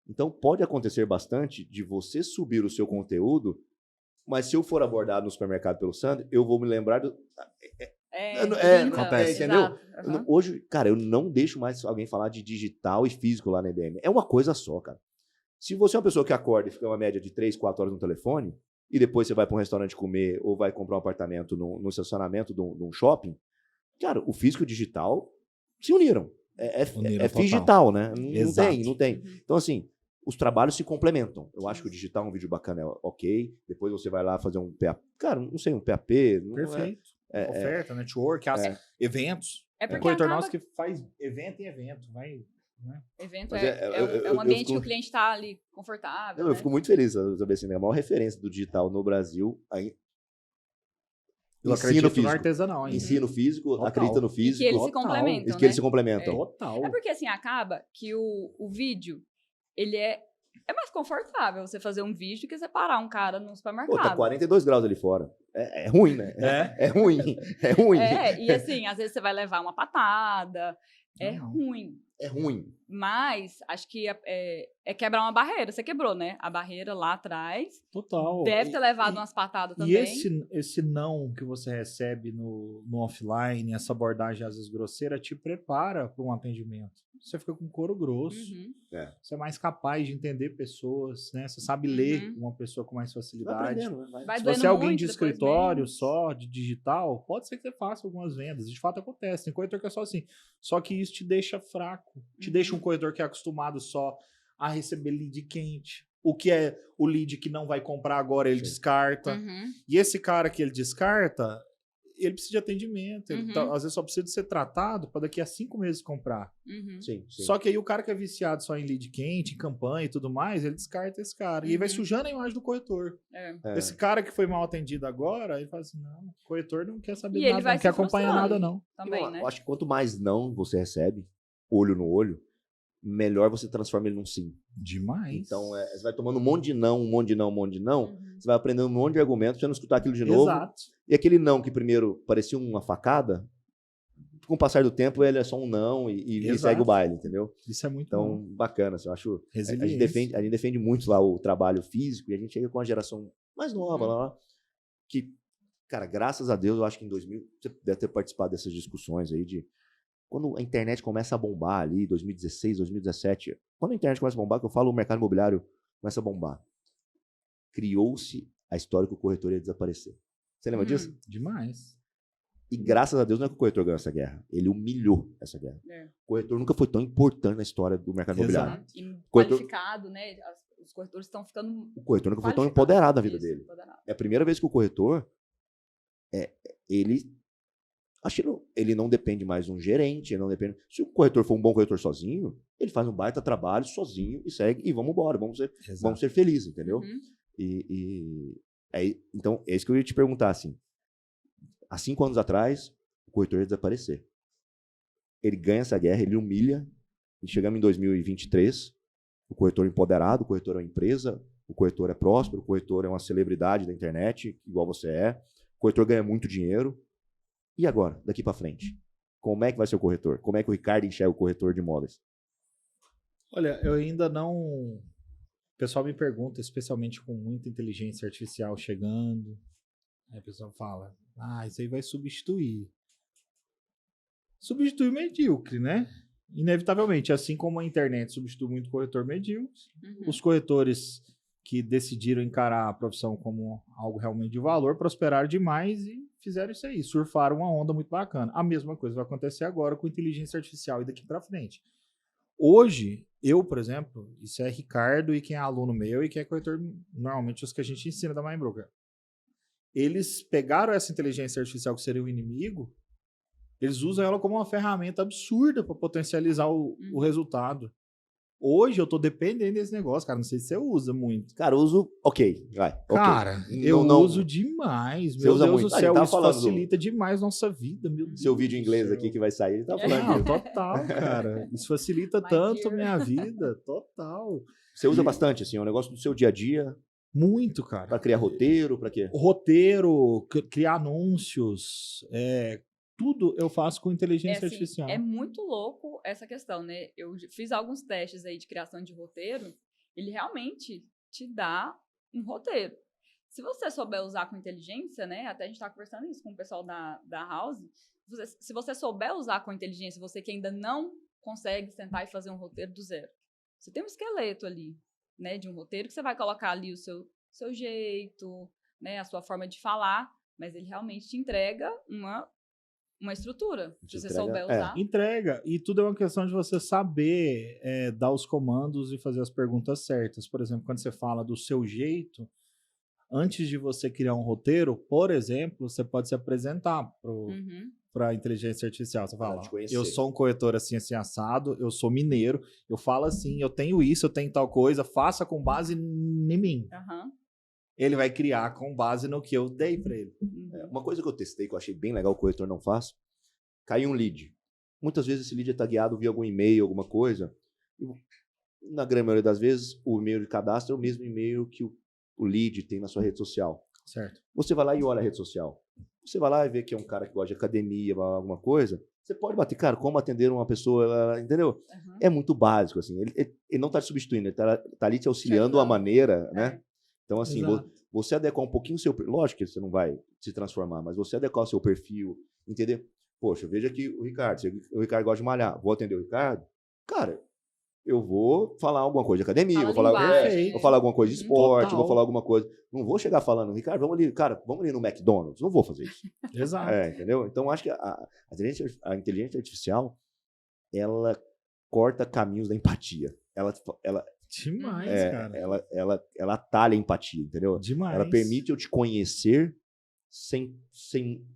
Então, pode acontecer bastante de você subir o seu conteúdo, mas se eu for abordado no supermercado pelo Sandro, eu vou me lembrar do... Acontece. Entendeu? Hoje, cara, eu não deixo mais alguém falar de digital e físico lá na EBM. É uma coisa só, cara. Se você é uma pessoa que acorda e fica uma média de 3, 4 horas no telefone, e depois você vai para um restaurante comer ou vai comprar um apartamento no estacionamento de um shopping, cara, o físico e o digital se uniram. É digital, né? Não tem. Então, assim, os trabalhos se complementam. Eu acho que o digital é um vídeo bacana, ok. Depois você vai lá fazer um PAP. Cara, não sei, um PAP. Perfeito. Oferta, network, eventos. É porque corretor nosso que faz evento em evento. Vai... Né? Evento é um ambiente que o cliente está ali confortável. Eu fico muito feliz de saber assim, né? A maior referência do digital no Brasil. Eu acredito no artesanal ainda. Ensino físico, acredita no físico. E que eles se complementam. Que eles se complementam. Total. É porque assim, acaba que o vídeo, ele é mais confortável você fazer um vídeo que você parar um cara no supermercado. Pô, tá 42 graus ali fora. É ruim, né? É ruim. É ruim. E assim, às vezes você vai levar uma patada. É ruim. É ruim. Mas acho que é quebrar uma barreira. Você quebrou, né? A barreira lá atrás. Total. Deve ter levado umas patadas também. E esse não que você recebe no offline, essa abordagem às vezes grosseira, te prepara para um atendimento. Você fica com couro grosso. Você é mais capaz de entender pessoas, né? Você sabe ler uma pessoa com mais facilidade. Se você é alguém de escritório só, de digital, pode ser que você faça algumas vendas. De fato acontece. Tem corretor que é só assim. Só que isso te deixa fraco. Te deixa um corretor que é acostumado só a receber lead quente. O que é o lead que não vai comprar agora, ele descarta. E esse cara que ele descarta, ele precisa de atendimento. Ele às vezes só precisa de ser tratado para daqui a 5 meses comprar. Sim. Só que aí o cara que é viciado só em lead quente, em campanha e tudo mais, ele descarta esse cara. E aí vai sujando a imagem do corretor. Esse cara que foi mal atendido agora, ele fala assim, não, o corretor não quer saber nada, não quer acompanhar nada não. Também, né? Eu acho que quanto mais não você recebe, olho no olho, melhor você transforma ele num sim. Demais. Então, você vai tomando um monte de não, um monte de não, um monte de não, Uhum. você vai aprendendo um monte de argumentos, você não escutar aquilo de novo. Exato. E aquele não que primeiro parecia uma facada, com o passar do tempo, ele é só um não e Exato. segue o baile, entendeu? Isso é muito Então, bom. bacana. Assim, eu acho. A Resiliência. gente defende muito lá o trabalho físico e a gente chega com a geração mais nova lá, que, cara, graças a Deus, eu acho que em 2000, você deve ter participado dessas discussões aí de quando a internet começa a bombar ali, 2016, 2017. Quando a internet começa a bombar, que eu falo, o mercado imobiliário começa a bombar. Criou-se a história que o corretor ia desaparecer. Você lembra disso? Demais. E graças a Deus não é que o corretor ganhou essa guerra. Ele humilhou essa guerra. É. O corretor nunca foi tão importante na história do mercado imobiliário. Exato. E Corretor- qualificado, né? Os corretores estão ficando O corretor nunca foi tão qualificados. empoderado na vida Isso, dele. empoderado. É a primeira vez que o corretor, ele, acho que ele não depende mais de um gerente, ele não depende. Se o corretor for um bom corretor sozinho, ele faz um baita trabalho sozinho e segue e vamos embora, vamos ser felizes, entendeu? Uhum. Então, é isso que eu ia te perguntar, assim. Há 5 anos atrás, o corretor ia desaparecer. Ele ganha essa guerra, ele humilha, e chegamos em 2023, o corretor empoderado, o corretor é uma empresa, o corretor é próspero, o corretor é uma celebridade da internet, igual você é, o corretor ganha muito dinheiro. E agora, daqui para frente? Como é que vai ser o corretor? Como é que o Ricardo enxerga o corretor de imóveis? Olha, eu ainda não... O pessoal me pergunta, especialmente com muita inteligência artificial chegando, aí o pessoal fala, isso aí vai substituir. Substitui o medíocre, né? Inevitavelmente, assim como a internet substitui muito corretor medíocre, os corretores que decidiram encarar a profissão como algo realmente de valor, prosperaram demais e fizeram isso aí, surfaram uma onda muito bacana. A mesma coisa vai acontecer agora com inteligência artificial e daqui para frente. Hoje, eu, por exemplo, isso é Ricardo e quem é aluno meu e quem é corretor, normalmente os que a gente ensina da Mindbroker. Eles pegaram essa inteligência artificial que seria o inimigo, eles usam ela como uma ferramenta absurda para potencializar o resultado. Hoje eu tô dependendo desse negócio, cara. Não sei se você usa muito. Cara, eu uso. Ok, vai. Cara, okay. eu não, uso demais. Você Meu usa Deus muito. do céu, Tá isso facilita demais nossa vida. Meu Deus seu vídeo em inglês do céu. aqui que vai sair, ele tá falando Não, disso. total, cara. Isso facilita My tanto a dear. minha vida. Total. Você usa bastante, assim, é um negócio do seu dia a dia, Muito, cara. pra criar roteiro, pra quê? Roteiro, criar anúncios, tudo eu faço com inteligência assim, artificial. É muito louco essa questão, né? Eu fiz alguns testes aí de criação de roteiro, ele realmente te dá um roteiro. Se você souber usar com inteligência, né? Até a gente tá conversando isso com o pessoal da House. Se você souber usar com inteligência, você que ainda não consegue sentar e fazer um roteiro do zero. Você tem um esqueleto ali, né? De um roteiro que você vai colocar ali o seu jeito, né? A sua forma de falar, mas ele realmente te entrega uma estrutura, se você souber usar. Entrega. E tudo é uma questão de você saber dar os comandos e fazer as perguntas certas. Por exemplo, quando você fala do seu jeito, antes de você criar um roteiro, por exemplo, você pode se apresentar para a inteligência artificial. Você fala, eu sou um corretor assim, assim, assado, eu sou mineiro, eu falo assim, eu tenho isso, eu tenho tal coisa, faça com base em mim. Ele vai criar com base no que eu dei para ele. Uma coisa que eu testei, que eu achei bem legal, o corretor não faz, caiu um lead. Muitas vezes esse lead é tagueado via algum e-mail, alguma coisa. E, na grande maioria das vezes, o e-mail de cadastro é o mesmo e-mail que o lead tem na sua rede social. Certo. Você vai lá e olha a rede social. Você vai lá e vê que é um cara que gosta de academia, alguma coisa. Você pode bater, cara, como atender uma pessoa, entendeu? É muito básico, assim. Ele não está te substituindo, ele tá ali te auxiliando a maneira, né? Então, assim, você adequar um pouquinho o seu... Lógico que você não vai se transformar, mas você adequar o seu perfil, entender? Poxa, veja aqui o Ricardo. O Ricardo gosta de malhar. Vou atender o Ricardo? Cara, eu vou falar alguma coisa de academia, vou falar alguma coisa de esporte, vou falar alguma coisa... Não vou chegar falando, Ricardo, vamos ali no McDonald's. Não vou fazer isso. Exato. Entendeu? Então, acho que a inteligência artificial, ela corta caminhos da empatia. Demais, cara. Ela atalha a empatia, entendeu? Demais. Ela permite eu te conhecer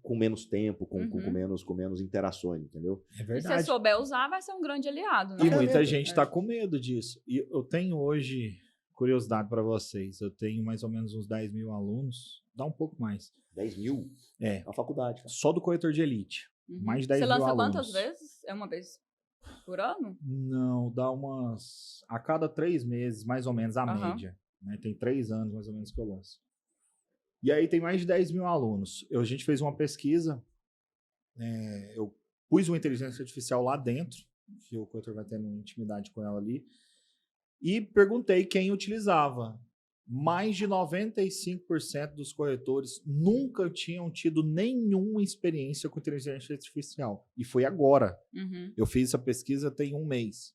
com menos tempo, com menos interações, entendeu? É verdade. E se você souber usar, vai ser um grande aliado, né? E muita gente está com medo disso. E eu tenho hoje, curiosidade para vocês, eu tenho mais ou menos uns 10 mil alunos, dá um pouco mais. 10 mil? É. Na faculdade. Cara. Só do corretor de elite. Mais de 10 mil alunos. Você lança quantas vezes? É uma vez? por ano? Não, dá umas... A cada 3 meses, mais ou menos, a Aham. média. Né? Tem 3 anos, mais ou menos, que eu lanço. E aí tem mais de 10 mil alunos. A gente fez uma pesquisa, eu pus uma inteligência artificial lá dentro, que o corretor vai tendo intimidade com ela ali, e perguntei quem utilizava. Mais de 95% dos corretores nunca tinham tido nenhuma experiência com inteligência artificial. E foi agora. Uhum. Eu fiz essa pesquisa tem 1 mês.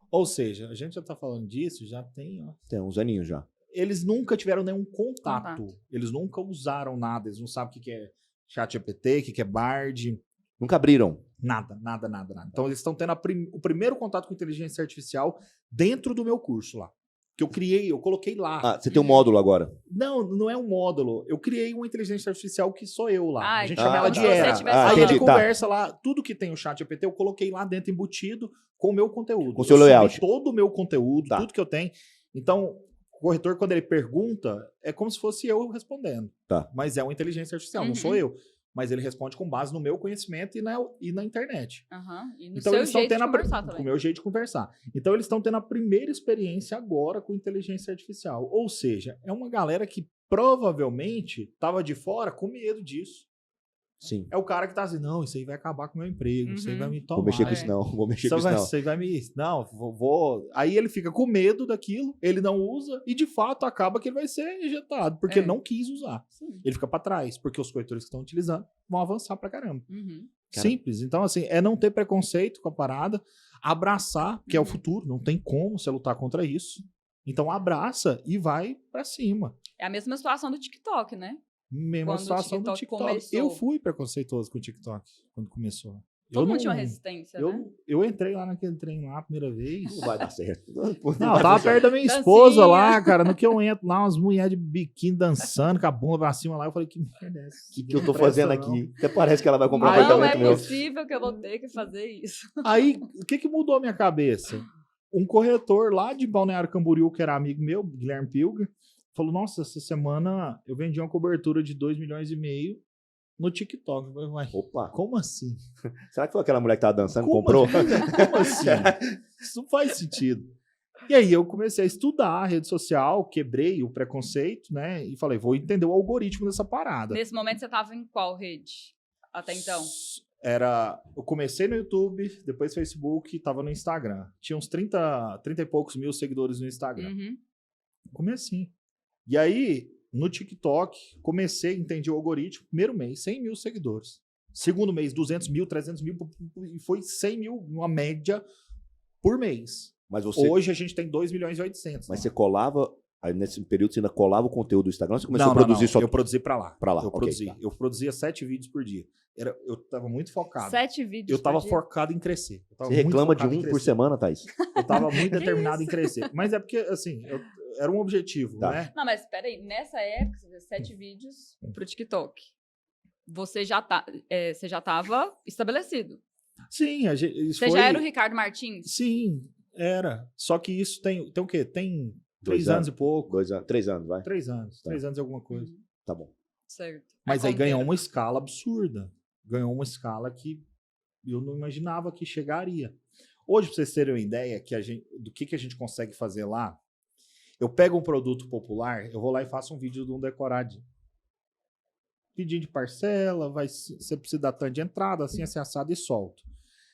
Ou seja, a gente já está falando disso, já tem... Ó, Tem uns aninhos já. eles nunca tiveram nenhum contato. Contato. Eles nunca usaram nada. Eles não sabem o que é ChatGPT, o que é Bard. Nunca abriram. Nada. Então, eles estão tendo o primeiro contato com inteligência artificial dentro do meu curso lá. Que eu criei, eu coloquei lá. Ah, você tem um módulo agora. Não é um módulo. Eu criei uma inteligência artificial que sou eu lá. A gente chama Ah, ela tá. de Era. Se você tivesse Aí a entendi, gente tá. conversa lá, tudo que tem o ChatGPT, eu coloquei lá dentro embutido com o meu conteúdo. Com o seu Eu subi layout. todo o meu conteúdo, Tá. tudo que eu tenho. Então, o corretor, quando ele pergunta, é como se fosse eu respondendo. Tá. Mas é uma inteligência artificial, não sou eu. Mas ele responde com base no meu conhecimento e na internet. Aham. E no Então seu eles estão jeito tendo de conversar com também. o meu jeito de conversar. Então eles estão tendo a primeira experiência agora com inteligência artificial. Ou seja, é uma galera que provavelmente estava de fora com medo disso. Sim. É o cara que tá assim, não, isso aí vai acabar com o meu emprego, isso aí vai me tomar. Vou mexer com É. isso não. Vou mexer Isso com isso não. Isso aí vai me... Não, vou... Aí ele fica com medo daquilo, ele não usa e de fato acaba que ele vai ser ejetado, porque É. ele não quis usar. Sim. Ele fica para trás, porque os corretores que estão utilizando vão avançar pra caramba. Uhum. Cara. Simples. Então, assim, é não ter preconceito com a parada, abraçar, que é o futuro, não tem como você lutar contra isso. Então, abraça e vai pra cima. É a mesma situação do TikTok, né? Mesma Quando o situação do TikTok TikTok. começou. Eu fui preconceituoso com o TikTok quando começou. Todo eu mundo não, tinha uma resistência, né? eu entrei lá naquele trem lá a primeira vez. Não vai dar certo. Não, eu tava perto da minha esposa Dancinha. lá, cara. No que eu entro lá, umas mulheres de biquíni dançando com a bunda pra cima lá. Eu falei, que merda é essa? O que eu tô Não fazendo presta, não. aqui? Até parece que ela vai comprar um Não apartamento é meu. possível que eu vou ter que fazer isso. Aí, o que mudou a minha cabeça? Um corretor lá de Balneário Camboriú, que era amigo meu, Guilherme Pilga, falou, nossa, essa semana eu vendi uma cobertura de 2,5 milhões no TikTok. Eu falei, uai, Opa. como assim? Será que foi aquela mulher que tava dançando que Como comprou? Como assim? Isso não faz sentido. E aí eu comecei a estudar a rede social, quebrei o preconceito, né? E falei, vou entender o algoritmo dessa parada. Nesse momento você tava em qual rede? Até então? Eu comecei no YouTube, depois Facebook, tava no Instagram. Tinha uns 30 e poucos mil seguidores no Instagram. Uhum. Comecei. E aí, no TikTok, entendi o algoritmo. Primeiro mês, 100 mil seguidores. Segundo mês, 200 mil, 300 mil, e foi 100 mil, uma média por mês. Mas você, Hoje a gente tem 2 milhões e 800. mas lá. você colava, aí nesse período você ainda colava o conteúdo do Instagram, você começou Não, a produzir só... Eu produzi pra lá. Pra lá, Eu ok, produzi. tá. Eu produzia 7 vídeos por dia. Eu tava muito focado. 7 vídeos Eu tava por dia? focado em crescer. Eu tava Você muito reclama de focado em um por crescer. semana, Thaís? Eu tava muito determinado em crescer. Mas é porque, assim, era um objetivo, Tá. né? Não, mas peraí, nessa época, você fez 7 vídeos pro TikTok. Você já tava estabelecido. Sim, isso Você foi... já era o Ricardo Martins? Sim, era. Só que isso tem o quê? Tem 2 3 anos e pouco. 2 anos, 3 anos, vai. 3 anos. Tá. 3 anos e alguma coisa. Tá bom. Certo. Mas aí como ganhou que era? uma escala absurda. Ganhou uma escala que eu não imaginava que chegaria. Hoje, para vocês terem uma ideia do que a gente consegue fazer lá, eu pego um produto popular, eu vou lá e faço um vídeo de um decoradinho. Pedindo de parcela, você precisa dar tanto de entrada, assim, assado e solto.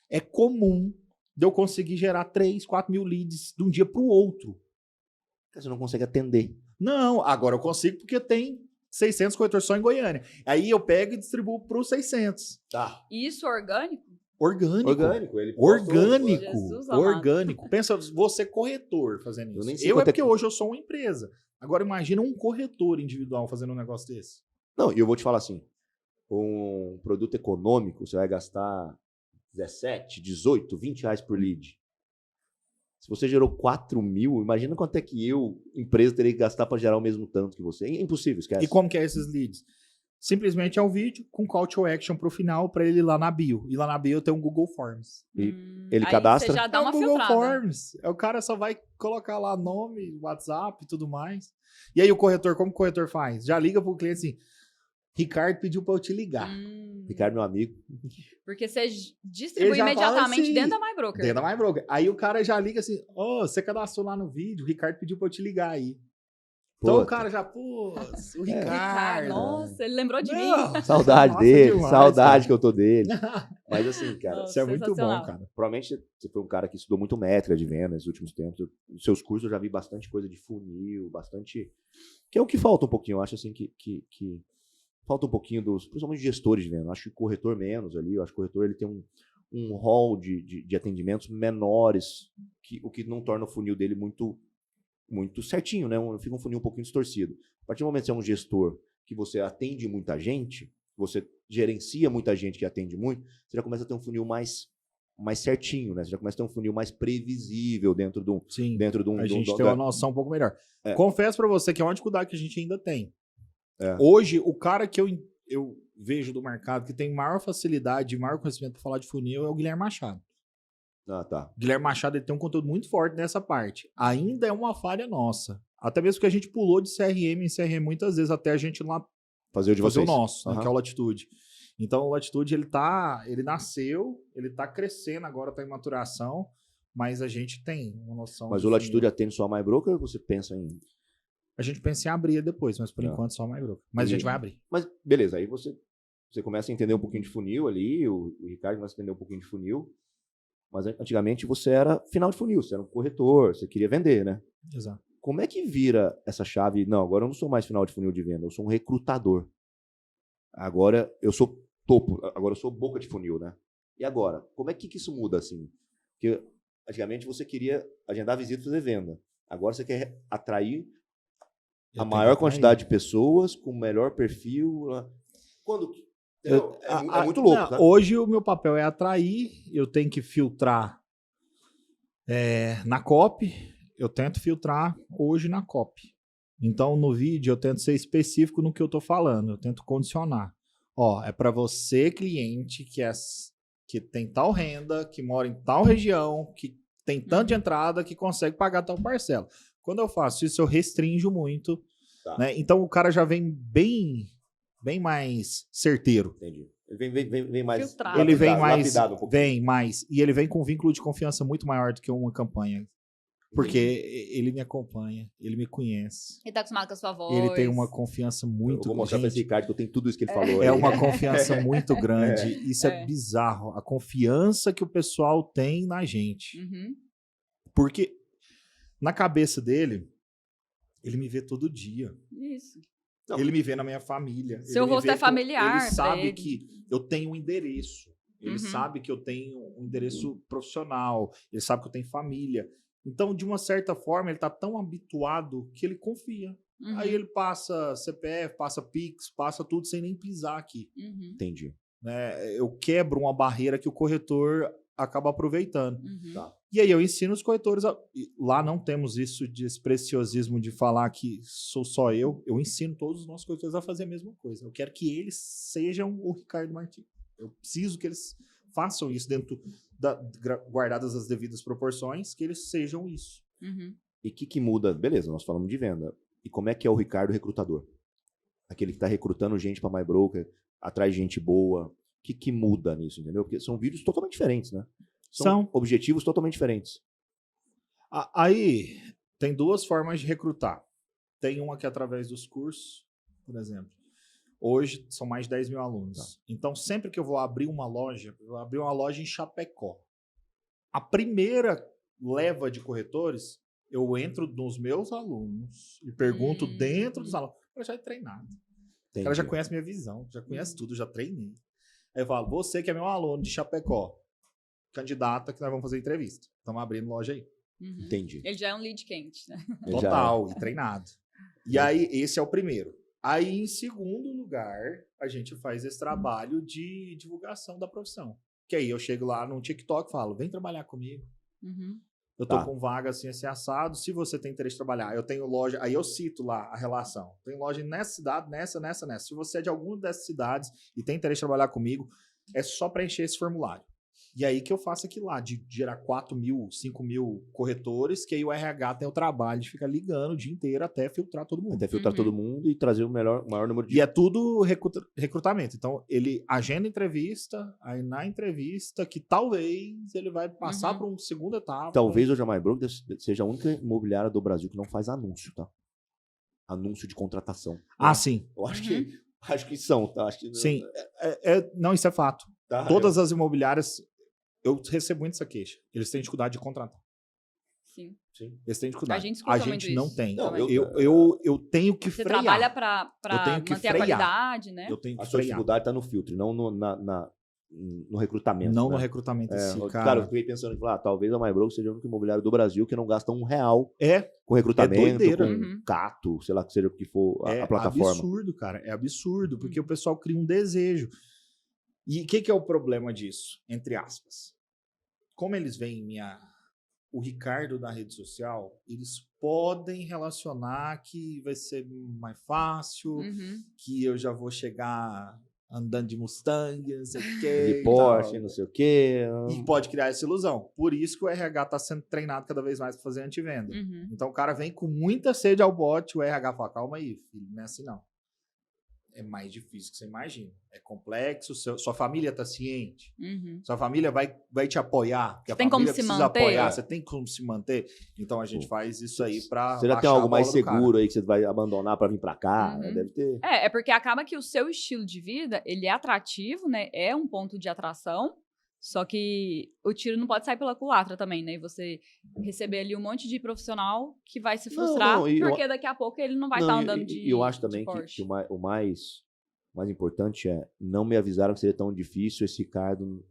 É comum de eu conseguir gerar 3, 4 mil leads de um dia para o outro. Você não consegue atender. Não, agora eu consigo porque tem 600 corretores só em Goiânia. Aí eu pego e distribuo para os 600. Tá. Isso orgânico? Orgânico. Orgânico. Ele postou- Orgânico. Jesus amado. Orgânico. Pensa, você corretor fazendo Eu isso. nem sei Eu é quanto é porque que- hoje eu sou uma empresa. Agora imagina um corretor individual fazendo um negócio desse. Não, e eu vou te falar assim, um produto econômico, você vai gastar 17, 18, 20 reais por lead. Se você gerou 4 mil, imagina quanto é que eu, empresa, teria que gastar para gerar o mesmo tanto que você. É impossível, esquece. E como que é esses leads? Simplesmente é um vídeo com call to action pro final para ele ir lá na bio. E lá na bio tem um Google Forms. E ele aí cadastra? Você já dá É uma um Google filtrada. Forms. O cara só vai colocar lá nome, WhatsApp e tudo mais. E aí o corretor, como o corretor faz? Já liga pro cliente assim, Ricardo pediu pra eu te ligar. Ricardo, meu amigo. Porque você distribui já fala imediatamente assim, dentro da MyBroker. Dentro da MyBroker. Aí o cara já liga assim, você cadastrou lá no vídeo, o Ricardo pediu pra eu te ligar aí. Então o cara já, pô, o Ricardo. Nossa, ele lembrou de mim. Saudade Massa dele, demais, saudade cara. que eu tô dele. Mas assim, cara, Nossa, Isso é muito bom, sensacional. cara. provavelmente você foi um cara que estudou muito métrica de venda nos últimos tempos. Nos seus cursos eu já vi bastante coisa de funil, bastante... Que é o que falta um pouquinho. Eu acho assim que falta um pouquinho dos... Principalmente gestores de venda. Eu acho que o corretor menos ali. Eu acho que o corretor ele tem um hall de atendimentos menores, o que não torna o funil dele muito certinho, né? Fica um funil um pouquinho distorcido. A partir do momento que você é um gestor que você atende muita gente, você gerencia muita gente que atende muito, você já começa a ter um funil mais certinho, né? Você já começa a ter um funil mais previsível dentro de um... Sim, dentro de um a gente tem uma noção um pouco melhor. É. Confesso pra você que é uma dificuldade que a gente ainda tem. É. Hoje, o cara que eu vejo do mercado que tem maior facilidade e maior conhecimento para falar de funil é o Guilherme Machado. Ah, tá. O Guilherme Machado ele tem um conteúdo muito forte nessa parte. Ainda é uma falha nossa. Até mesmo que a gente pulou de CRM em CRM muitas vezes até a gente lá Fazer o de fazer vocês. o nosso, né, Aham. que é o Latitude. Então o Latitude ele nasceu, ele tá crescendo agora, tá em maturação, mas a gente tem uma noção. Mas de o Latitude funil. atende só a MyBroker ou você pensa em... A gente pensa em abrir depois, mas por Tá. enquanto só o MyBroker. Mas a gente vai abrir. Mas beleza, aí você começa a entender um pouquinho de funil ali, o Ricardo começa a entender um pouquinho de funil, mas antigamente você era final de funil, você era um corretor, você queria vender, né? Exato. Como é que vira essa chave? Não, agora eu não sou mais final de funil de venda, eu sou um recrutador. Agora eu sou topo, agora eu sou boca de funil, né? E agora, como é que isso muda assim? Porque antigamente você queria agendar visita e fazer venda. Agora você quer atrair a maior quantidade de pessoas com o melhor perfil. Quando é muito louco, não, tá? Hoje o meu papel é atrair, eu tenho que filtrar na copy, eu tento filtrar hoje na copy. Então no vídeo eu tento ser específico no que eu tô falando, eu tento condicionar. Ó, é para você cliente que tem tal renda, que mora em tal região, que tem tanto de entrada, que consegue pagar tal parcela. Quando eu faço isso, eu restringo muito. Tá. Né? Então o cara já vem bem mais certeiro. Entendi. Ele vem mais Filtrado. Ele vem mais, lapidado um pouquinho. vem mais, e ele vem com um vínculo de confiança muito maior do que uma campanha. Porque ele me acompanha, ele me conhece. Ele tá acostumado com a sua voz. Ele tem uma confiança muito Eu vou mostrar pra esse grande. Ricardo que eu tenho tudo isso que ele falou. É aí. uma confiança muito grande. Isso é É. bizarro. A confiança que o pessoal tem na gente. Uhum. Porque na cabeça dele, ele me vê todo dia. Isso. Não. Ele me vê na minha família. Seu ele me rosto vê é familiar Ele pra sabe ele. que eu tenho um endereço. Ele Uhum. sabe que eu tenho um endereço profissional. Ele sabe que eu tenho família. Então, de uma certa forma, ele tá tão habituado que ele confia. Uhum. Aí ele passa CPF, passa Pix, passa tudo sem nem pisar aqui. Uhum. Entendi. Né? Eu quebro uma barreira que o corretor acaba aproveitando. Uhum. Tá. E aí eu ensino os corretores. Lá não temos isso de preciosismo de falar que sou só eu. Eu ensino todos os nossos corretores a fazer a mesma coisa. Eu quero que eles sejam o Ricardo Martins. Eu preciso que eles façam isso dentro guardadas as devidas proporções, que eles sejam isso. Uhum. E o que muda? Beleza, nós falamos de venda. E como é que é o Ricardo recrutador? Aquele que está recrutando gente para MyBroker, atrás de gente boa. O que muda nisso, entendeu? Porque são vídeos totalmente diferentes, né? São objetivos totalmente diferentes. Aí tem duas formas de recrutar. Tem uma que é através dos cursos, por exemplo. Hoje são mais de 10 mil alunos. Tá. Então, sempre que eu vou abrir uma loja, eu vou abrir uma loja em Chapecó. A primeira leva de corretores, eu entro nos meus alunos e pergunto dentro dos alunos. Eu já é treinado. O cara já conhece minha visão, já conhece tudo, já treinei. Aí eu falo, você que é meu aluno de Chapecó, candidata que nós vamos fazer entrevista. Estamos abrindo loja aí. Uhum. Entendi. Ele já é um lead quente, né? Total, e treinado. E aí, esse é o primeiro. Aí, em segundo lugar, a gente faz esse trabalho de divulgação da profissão. Que aí eu chego lá no TikTok e falo, vem trabalhar comigo. Uhum. Eu tô com vaga assim, assim, assado. Se você tem interesse em trabalhar, eu tenho loja... Aí eu cito lá a relação. Tem loja nessa cidade, nessa. Se você é de alguma dessas cidades e tem interesse em trabalhar comigo, é só preencher esse formulário. E aí que eu faço aquilo lá, de gerar 4 mil, 5 mil corretores, que aí o RH tem o trabalho de ficar ligando o dia inteiro até filtrar todo mundo. Até filtrar todo mundo e trazer o maior número de... E é tudo recrutamento. Então, ele agenda entrevista, aí na entrevista, que talvez ele vai passar para uma segunda etapa. Talvez hoje a MyBroker seja a única imobiliária do Brasil que não faz anúncio, tá? Anúncio de contratação. Ah, sim. Eu acho que são, tá? Acho que Sim. Não, isso é fato. Tá, Todas as imobiliárias, eu recebo muito essa queixa. Eles têm dificuldade de contratar. Sim. Eles têm dificuldade. A gente escuta muito não isso tem. Não, eu tenho que Você frear. trabalha para manter a frear. qualidade, né? Eu tenho que a sua frear. dificuldade tá no filtro, não no recrutamento. Não né? no recrutamento em si, Cara, cara. eu fiquei pensando, talvez a MyBroker seja o único imobiliário do Brasil que não gasta R$1 É com recrutamento, doideira. com cato, sei lá, que seja o que for a plataforma. É absurdo, cara. É absurdo, porque o pessoal cria um desejo. E o que é o problema disso? Entre aspas. Como eles veem o Ricardo da rede social, eles podem relacionar que vai ser mais fácil, que eu já vou chegar andando de Mustang, não sei o quê. De Porsche, não sei o quê. E pode criar essa ilusão. Por isso que o RH está sendo treinado cada vez mais para fazer antivenda. Então o cara vem com muita sede ao bote, o RH fala, calma aí, filho, não é assim não. É mais difícil que você imagina. É complexo, sua família está ciente. Sua família vai te apoiar. Porque você tem como se manter. Apoiar, você tem como se manter. Então a gente faz isso aí para... Você já tem algo mais seguro aí que você vai abandonar para vir para cá? Deve ter. É porque acaba que o seu estilo de vida, ele é atrativo, né? É um ponto de atração. Só que o tiro não pode sair pela culatra também, né? E você receber ali um monte de profissional que vai se frustrar, porque daqui a pouco ele não vai estar andando de. E eu acho também que o mais importante é não me avisaram que seria tão difícil, esse Ricardo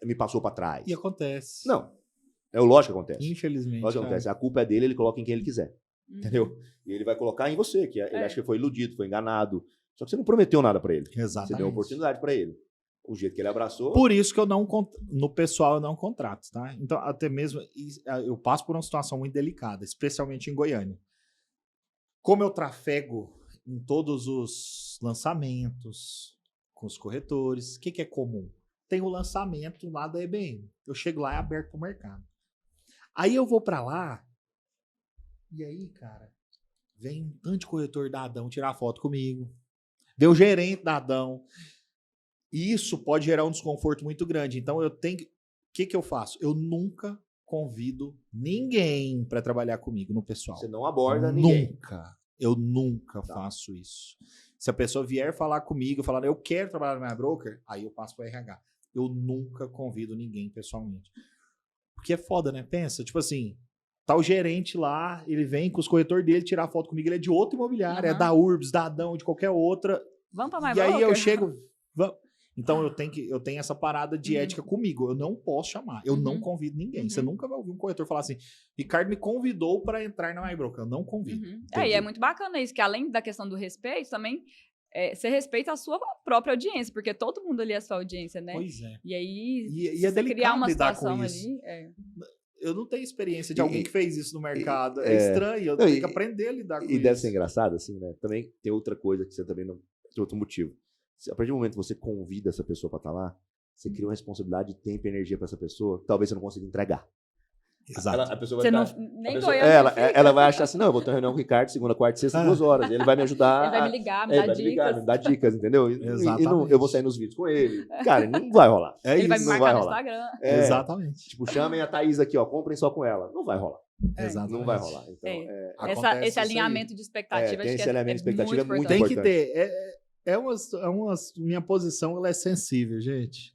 me passou para trás. E acontece. Não. É o lógico que acontece. Infelizmente. Lógico que acontece. A culpa é dele, ele coloca em quem ele quiser. Entendeu? E ele vai colocar em você, que ele acha que foi iludido, foi enganado. Só que você não prometeu nada para ele. Exatamente. Você deu uma oportunidade para ele. O jeito que ele abraçou. Por isso que no pessoal eu não contrato, tá? Então, até mesmo, eu passo por uma situação muito delicada, especialmente em Goiânia. Como eu trafego em todos os lançamentos, com os corretores, o que é comum? Tem o lançamento lá da EBM. Eu chego lá, é aberto para o mercado. Aí eu vou para lá, e aí, cara, vem um tanto de corretor da Adão tirar foto comigo. Vem o gerente da Adão. E isso pode gerar um desconforto muito grande. Então, eu tenho... O que eu faço? Eu nunca convido ninguém para trabalhar comigo no pessoal. Você não aborda ninguém. Eu nunca faço isso. Se a pessoa vier falar comigo, falar, eu quero trabalhar no MyBroker, aí eu passo para o RH. Eu nunca convido ninguém pessoalmente. Porque é foda, né? Pensa, tipo assim, tá o gerente lá, ele vem com os corretores dele tirar foto comigo, ele é de outra imobiliária, é da Urbs, da Adão, de qualquer outra. Vamos para MyBroker. E aí eu chego... Então eu tenho essa parada de ética comigo. Eu não posso chamar. Eu não convido ninguém. Você nunca vai ouvir um corretor falar assim: Ricardo me convidou para entrar na MyBroker. Eu não convido. E é muito bacana isso, que além da questão do respeito, também você respeita a sua própria audiência, porque todo mundo ali é a sua audiência, né? Pois é. E aí, e é delicado criar uma lidar situação com isso. Ali. Eu não tenho experiência de alguém que fez isso no mercado. É estranho. Eu tenho que aprender a lidar com isso. E deve ser engraçado, assim, né? Também tem outra coisa que você também não. Tem outro motivo. A partir do momento que você convida essa pessoa para estar lá, você cria uma responsabilidade de tempo e energia para essa pessoa que talvez você não consiga entregar. Exato. A pessoa vai ela vai achar assim, não, eu vou ter uma reunião com o Ricardo segunda, quarta e sexta, 2 horas. Ele vai me ajudar. Ele vai me ligar, me dar dicas. Entendeu? E eu vou sair nos vídeos com ele. Cara, não vai rolar. Ele vai me marcar no Instagram. Exatamente. Tipo, chamem a Thaís aqui, ó, comprem só com ela. Não vai rolar. Exatamente. Não vai rolar. Então, esse alinhamento de expectativa, acho que esse alinhamento de expectativa é muito Tem importante. que ter. Minha posição ela é sensível, gente.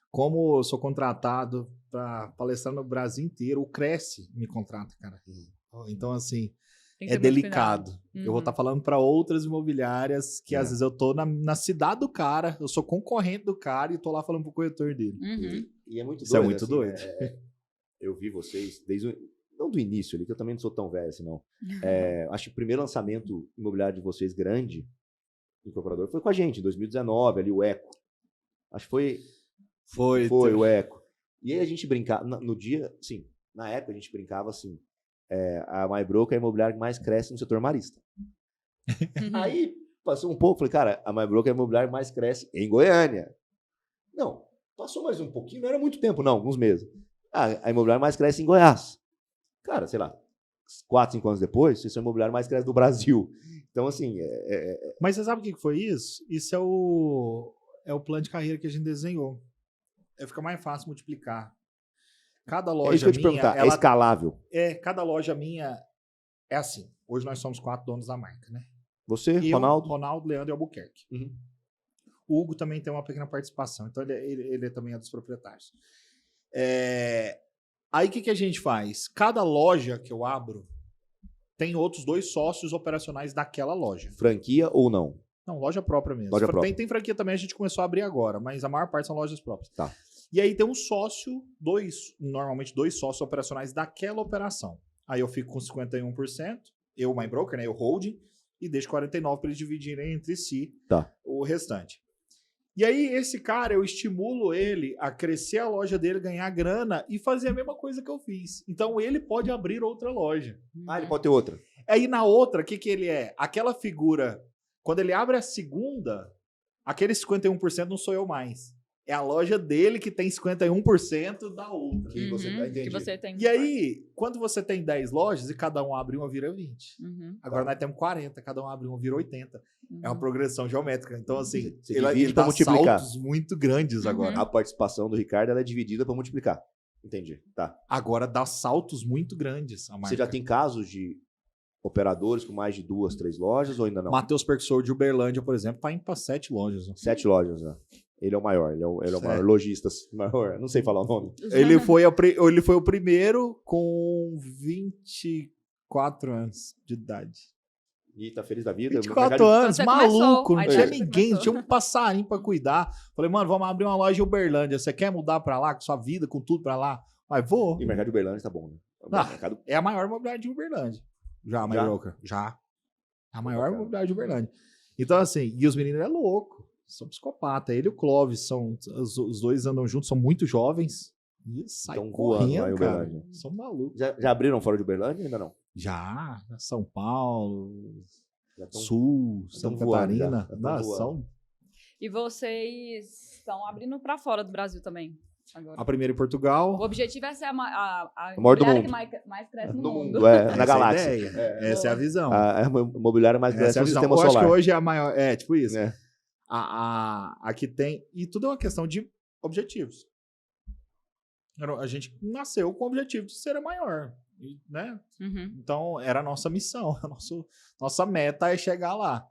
Como eu sou contratado para palestrar no Brasil inteiro, o Cresce me contrata, cara. Então, assim, é delicado. Eu vou estar falando para outras imobiliárias que às vezes eu tô na cidade do cara, eu sou concorrente do cara e tô lá falando pro corretor dele. E é muito doido. Isso é muito assim, doido. Eu vi vocês desde não do início ali, que eu também não sou tão velho assim, não. Acho que o primeiro lançamento imobiliário de vocês grande, incorporador, foi com a gente, em 2019, ali o Eco. Acho que foi o Eco. E aí a gente brincava, no dia, sim, na época a gente brincava assim, a MyBroker é a imobiliária que mais cresce no setor marista. Aí passou um pouco, falei, cara, a MyBroker é a imobiliária que mais cresce em Goiânia. Não, Passou mais um pouquinho, não era muito tempo, não, alguns meses. A imobiliária mais cresce em Goiás. Cara, sei lá, 4, 5 anos depois, isso é a imobiliária mais cresce do Brasil. Então, assim... Mas você sabe o que foi isso? Isso é o plano de carreira que a gente desenhou. Fica mais fácil multiplicar. Cada loja é isso que eu te minha... perguntar, é escalável? Cada loja minha é assim. Hoje nós somos 4 donos da marca, né? Você, Eu, Ronaldo? Ronaldo, Leandro e Albuquerque. Uhum. O Hugo também tem uma pequena participação, então ele também é dos proprietários. Aí o que a gente faz? Cada loja que eu abro tem outros 2 sócios operacionais daquela loja. Franquia ou não? Não, loja própria mesmo. Loja própria. Tem franquia também, a gente começou a abrir agora, mas a maior parte são lojas próprias. Tá. E aí tem um sócio, normalmente 2 sócios operacionais daquela operação. Aí eu fico com 51%, eu, my broker, né, eu holding, e deixo 49% para eles dividirem entre si o restante. E aí, esse cara, eu estimulo ele a crescer a loja dele, ganhar grana e fazer a mesma coisa que eu fiz. Então, ele pode abrir outra loja. Ele pode ter outra. Aí, na outra, o que ele é? Aquela figura, quando ele abre a segunda, aquele 51% não sou eu mais. É a loja dele que tem 51% da outra. Que você tem. E aí, quando você tem 10 lojas e cada um abre uma, vira 20. Agora nós temos 40, cada um abre uma, vira 80. É uma progressão geométrica. Então, assim, Você ele divide dá pra multiplicar. saltos muito grandes agora. A participação do Ricardo ela é dividida para multiplicar. Entendi. Tá. Agora dá saltos muito grandes a marca. Você já tem casos de operadores com mais de 2, 3 lojas ou ainda não? Matheus Percussor de Uberlândia, por exemplo, tá indo para 7 lojas. 7 lojas, né? Ele é o maior, ele é o maior lojista, maior, não sei falar o nome. Ele foi o primeiro com 24 anos de idade. E tá feliz da vida. 24 anos, maluco, não tinha idade ninguém, não tinha um passarinho pra cuidar. Falei, mano, vamos abrir uma loja em Uberlândia, você quer mudar pra lá, com sua vida, com tudo pra lá? Mas vou. E o mercado de Uberlândia tá bom, né? É a maior imobiliária de Uberlândia. Já, My Broker. Já. A maior imobiliária de Uberlândia. Então, assim, e os meninos é louco. São psicopata. Ele e o Clóvis, os 2 andam juntos, são muito jovens. E saem correndo, cara. São malucos. Já abriram fora de Uberlândia ou ainda não? Já. São Paulo, Sul, Santa Catarina. E vocês estão abrindo para fora do Brasil também? Agora. A primeira em Portugal. O objetivo é ser a maior do imobiliária mundo. que mais cresce no mundo. mundo. Na galáxia. Essa é a visão. A imobiliária mais cresce no sistema solar. Eu acho que hoje é a maior. É, tipo isso. É. A que tem. E tudo é uma questão de objetivos. A gente nasceu com o objetivo de ser a maior. Né? Então, era a nossa missão. Nossa meta é chegar lá.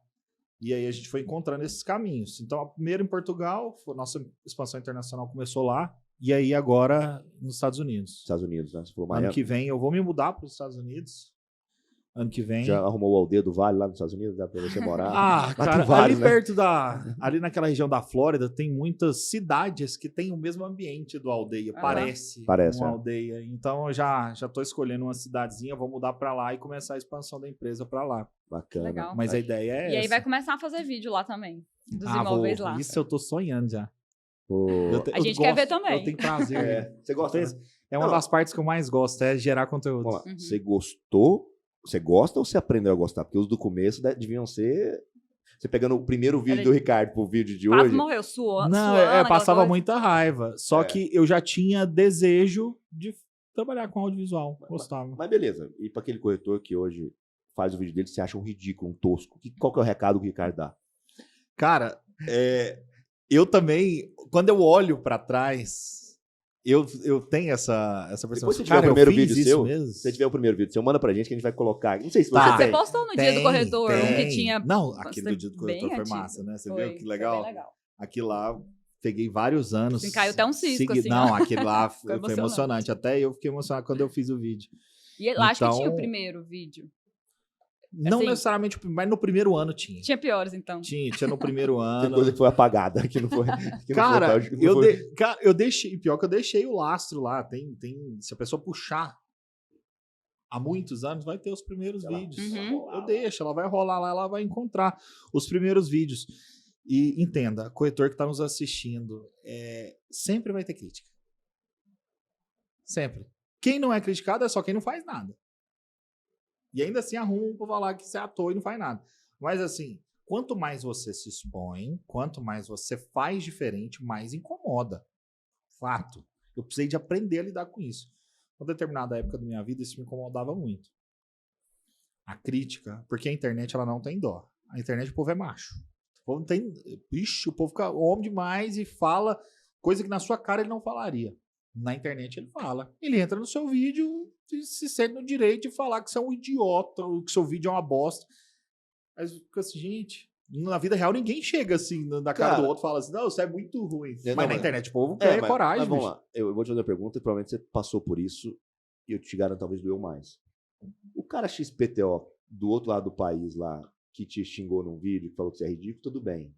E aí a gente foi encontrando esses caminhos. Então, a primeira em Portugal, nossa expansão internacional começou lá. E aí agora nos Estados Unidos. Estados Unidos, né? Você falou Ano que vem eu vou me mudar para os Estados Unidos. Ano que vem. Já arrumou o Aldeia do Vale lá nos Estados Unidos? Dá pra você morar? Cara, vários, ali perto ali naquela região da Flórida, tem muitas cidades que têm o mesmo ambiente do Aldeia. Parece uma aldeia. Então eu já tô escolhendo uma cidadezinha, vou mudar para lá e começar a expansão da empresa para lá. Bacana. Legal. Mas a ideia é essa. E aí vai começar a fazer vídeo lá também, dos imóveis lá. Isso eu tô sonhando já. A gente quer ver também. Eu tenho prazer. Você gosta? É uma das partes que eu mais gosto, é gerar conteúdo. Vamos lá. Você gostou? Você gosta ou você aprendeu a gostar? Porque os do começo deviam ser... Você pegando o primeiro vídeo do Ricardo pro vídeo de hoje... morreu, suou. Não, passava muita raiva. Só que eu já tinha desejo de trabalhar com audiovisual. Gostava. Mas beleza. E para aquele corretor que hoje faz o vídeo dele, você acha um ridículo, um tosco? Qual que é o recado que o Ricardo dá? Cara, eu também... Quando eu olho para trás... Eu tenho essa percepção. Depois você tiver o primeiro vídeo seu, se você tiver o primeiro vídeo seu, manda pra gente que a gente vai colocar. Não sei se você tem. Você postou no dia do corretor, um que tinha... Não, aquele do dia do corretor foi massa, né? Você viu que legal? Aquilo lá, peguei vários anos. Assim, caiu até um cisco, assim. Não, aquele lá foi emocionante. Até eu fiquei emocionado quando eu fiz o vídeo. E eu acho que tinha o primeiro vídeo. Não necessariamente, mas no primeiro ano tinha. Tinha piores, então. Tinha no primeiro ano. Tem coisa que foi apagada, que não foi. Cara, eu deixei. Pior que eu deixei o lastro lá. Se a pessoa puxar há muitos anos, vai ter os primeiros vídeos. Eu deixo, ela vai rolar lá, ela vai encontrar os primeiros vídeos. E entenda, corretor que está nos assistindo, sempre vai ter crítica. Sempre. Quem não é criticado é só quem não faz nada. E ainda assim arruma pra falar que você é ator e não faz nada. Mas assim, quanto mais você se expõe, quanto mais você faz diferente, mais incomoda. Fato. Eu precisei de aprender a lidar com isso. Em uma determinada época da minha vida, isso me incomodava muito. A crítica, porque a internet ela não tem dó. A internet, o povo é macho. O povo não tem. Ixi, o povo fica homem demais e fala coisa que na sua cara ele não falaria. Na internet ele fala. Ele entra no seu vídeo e se sente no direito de falar que você é um idiota, ou que seu vídeo é uma bosta. Mas fica assim, gente, na vida real ninguém chega assim na cara do outro e fala assim, não, você é muito ruim. Mas na internet o povo quer coragem. Mas vamos lá, eu vou te fazer uma pergunta e provavelmente você passou por isso e eu te garanto talvez doeu mais. O cara XPTO do outro lado do país lá, que te xingou num vídeo, que falou que você é ridículo, tudo bem.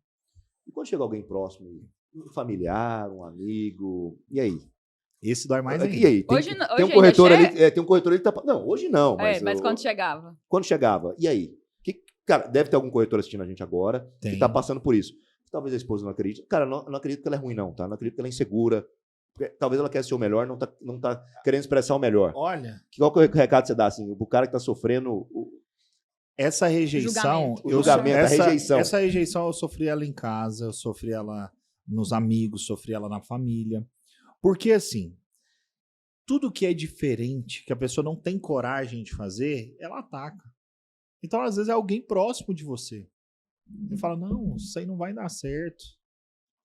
E quando chega alguém próximo, um familiar, um amigo, e aí? Esse dói mais ainda. E aí? Tem um corretor ali, tem um corretor ali que tá... Não, hoje não. Mas quando chegava? Quando chegava, e aí? Cara, deve ter algum corretor assistindo a gente agora que tá passando por isso. Talvez a esposa não acredite. Cara, não acredito que ela é ruim não, tá? Não acredito que ela é insegura. Talvez ela quer ser o melhor, não tá querendo expressar o melhor. Olha... Qual que é o recado que você dá, assim, pro cara que tá sofrendo... Essa rejeição... Essa rejeição eu sofri ela em casa, eu sofri ela nos amigos, sofri ela na família. Porque, assim, tudo que é diferente, que a pessoa não tem coragem de fazer, ela ataca. Então, às vezes, é alguém próximo de você. Ele fala, não, isso aí não vai dar certo.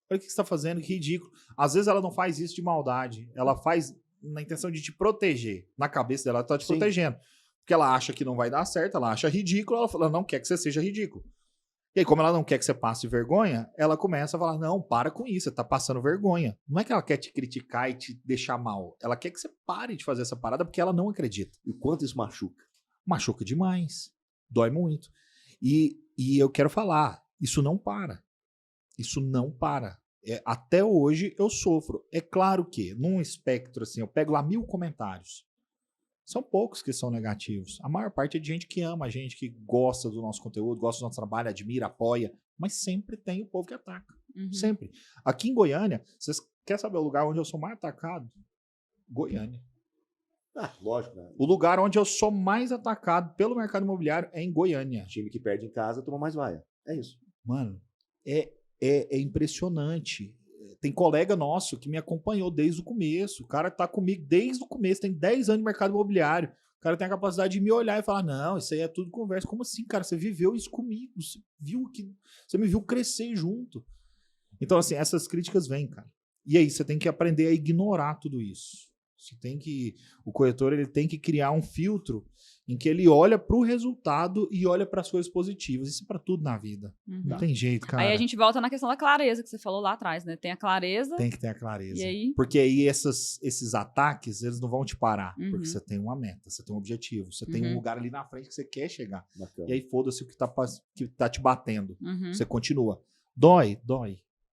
Olha o que você está fazendo, que ridículo. Às vezes, ela não faz isso de maldade. Ela faz na intenção de te proteger. Na cabeça dela, ela está te protegendo. Porque ela acha que não vai dar certo, ela acha ridículo, ela fala, não quer que você seja ridículo. E aí, como ela não quer que você passe vergonha, ela começa a falar, não, para com isso, você tá passando vergonha. Não é que ela quer te criticar e te deixar mal. Ela quer que você pare de fazer essa parada porque ela não acredita. E quanto isso machuca? Machuca demais. Dói muito. E eu quero falar, isso não para. Isso não para. Até hoje eu sofro. É claro que, num espectro assim, eu pego lá 1000 comentários. São poucos que são negativos. A maior parte é de gente que ama a gente, que gosta do nosso conteúdo, gosta do nosso trabalho, admira, apoia. Mas sempre tem o povo que ataca. Uhum. Sempre. Aqui em Goiânia, vocês querem saber o lugar onde eu sou mais atacado? Goiânia. Lógico, né? O lugar onde eu sou mais atacado pelo mercado imobiliário é em Goiânia. O time que perde em casa toma mais vaia. É isso. Mano, é impressionante. Tem colega nosso que me acompanhou desde o começo. O cara tá comigo desde o começo, tem 10 anos de mercado imobiliário. O cara tem a capacidade de me olhar e falar, não, isso aí é tudo conversa. Como assim, cara? Você viveu isso comigo. Você me viu crescer junto. Então, assim, essas críticas vêm, cara. E aí, você tem que aprender a ignorar tudo isso. O corretor ele tem que criar um filtro em que ele olha para o resultado e olha para as coisas positivas. Isso é para tudo na vida. Uhum. Não tem jeito, cara. Aí a gente volta na questão da clareza que você falou lá atrás, né? Tem a clareza. Tem que ter a clareza. E aí? Porque aí esses ataques, eles não vão te parar. Uhum. Porque você tem uma meta, você tem um objetivo, você tem um lugar ali na frente que você quer chegar. Bacana. E aí foda-se o que tá te batendo. Uhum. Você continua. Dói.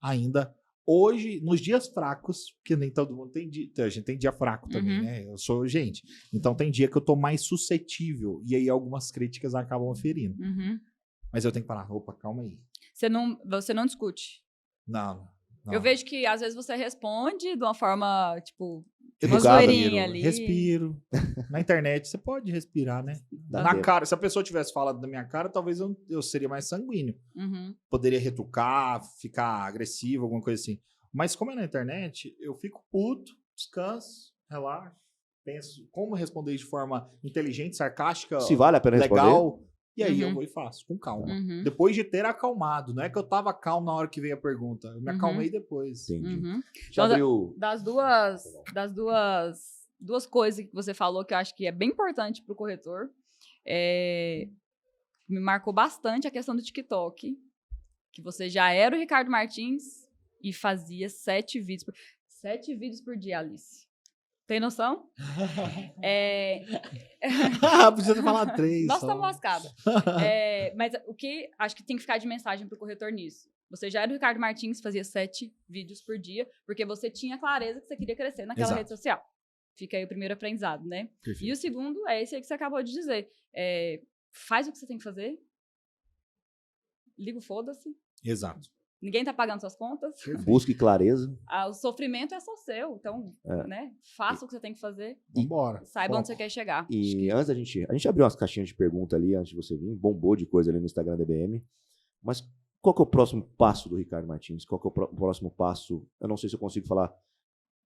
Ainda. Hoje, nos dias fracos, porque nem todo mundo tem dia, a gente tem dia fraco também, né? Eu sou gente. Então tem dia que eu tô mais suscetível e aí algumas críticas acabam ferindo. Uhum. Mas eu tenho que parar, opa, calma aí. Você não discute? Não. Eu vejo que às vezes você responde de uma forma, tipo, Educado, uma zoeirinha ali. Respiro. Na internet você pode respirar, né? Na cara, se a pessoa tivesse falado da minha cara, talvez eu seria mais sanguíneo. Uhum. Poderia retrucar, ficar agressivo, alguma coisa assim. Mas como é na internet, eu fico puto, descanso, relaxo, penso como responder de forma inteligente, sarcástica, se vale a pena legal. Responder. E aí eu vou e faço, com calma. Uhum. Depois de ter acalmado. Não é que eu tava calmo na hora que veio a pergunta. Eu me acalmei depois. Entendi. Uhum. Já Então, abriu... Das duas coisas que você falou que eu acho que é bem importante pro corretor, me marcou bastante a questão do TikTok, que você já era o Ricardo Martins e fazia 7 vídeos por dia, Alice. Tem noção? Precisa ter falado 3. Nós estamos lascados. Mas o que acho que tem que ficar de mensagem pro corretor nisso? Você já era o Ricardo Martins, fazia 7 vídeos por dia, porque você tinha clareza que você queria crescer naquela rede social. Fica aí o primeiro aprendizado, né? Perfeito. E o segundo é esse aí que você acabou de dizer. Faz o que você tem que fazer. Liga o foda-se. Exato. Ninguém tá pagando suas contas. Busque clareza. O sofrimento é só seu. Então, né? Faça o que você tem que fazer. Vambora. Saiba onde você quer chegar. E antes a gente abriu umas caixinhas de pergunta ali, antes de você vir. Bombou de coisa ali no Instagram da DBM. Mas qual que é o próximo passo do Ricardo Martins? Qual que é o próximo passo? Eu não sei se eu consigo falar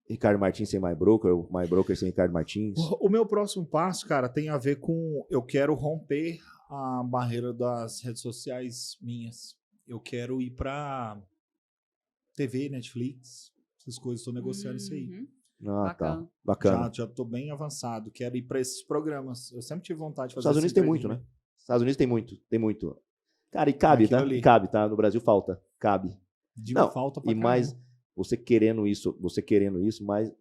Ricardo Martins sem MyBroker, o MyBroker sem Ricardo Martins. O meu próximo passo, cara, tem a ver com... Eu quero romper a barreira das redes sociais minhas. Eu quero ir pra TV, Netflix, essas coisas. Estou negociando isso aí. Ah, tá. Bacana. Bacana. Já tô bem avançado. Quero ir pra esses programas. Eu sempre tive vontade de Os fazer Estados Unidos esse tem muito, né? entretenimento. Estados Unidos tem muito. Cara, e cabe, Aquilo tá? ali. E cabe, tá? No Brasil falta. Cabe. De Não, falta pra E mais, caramba. você querendo isso,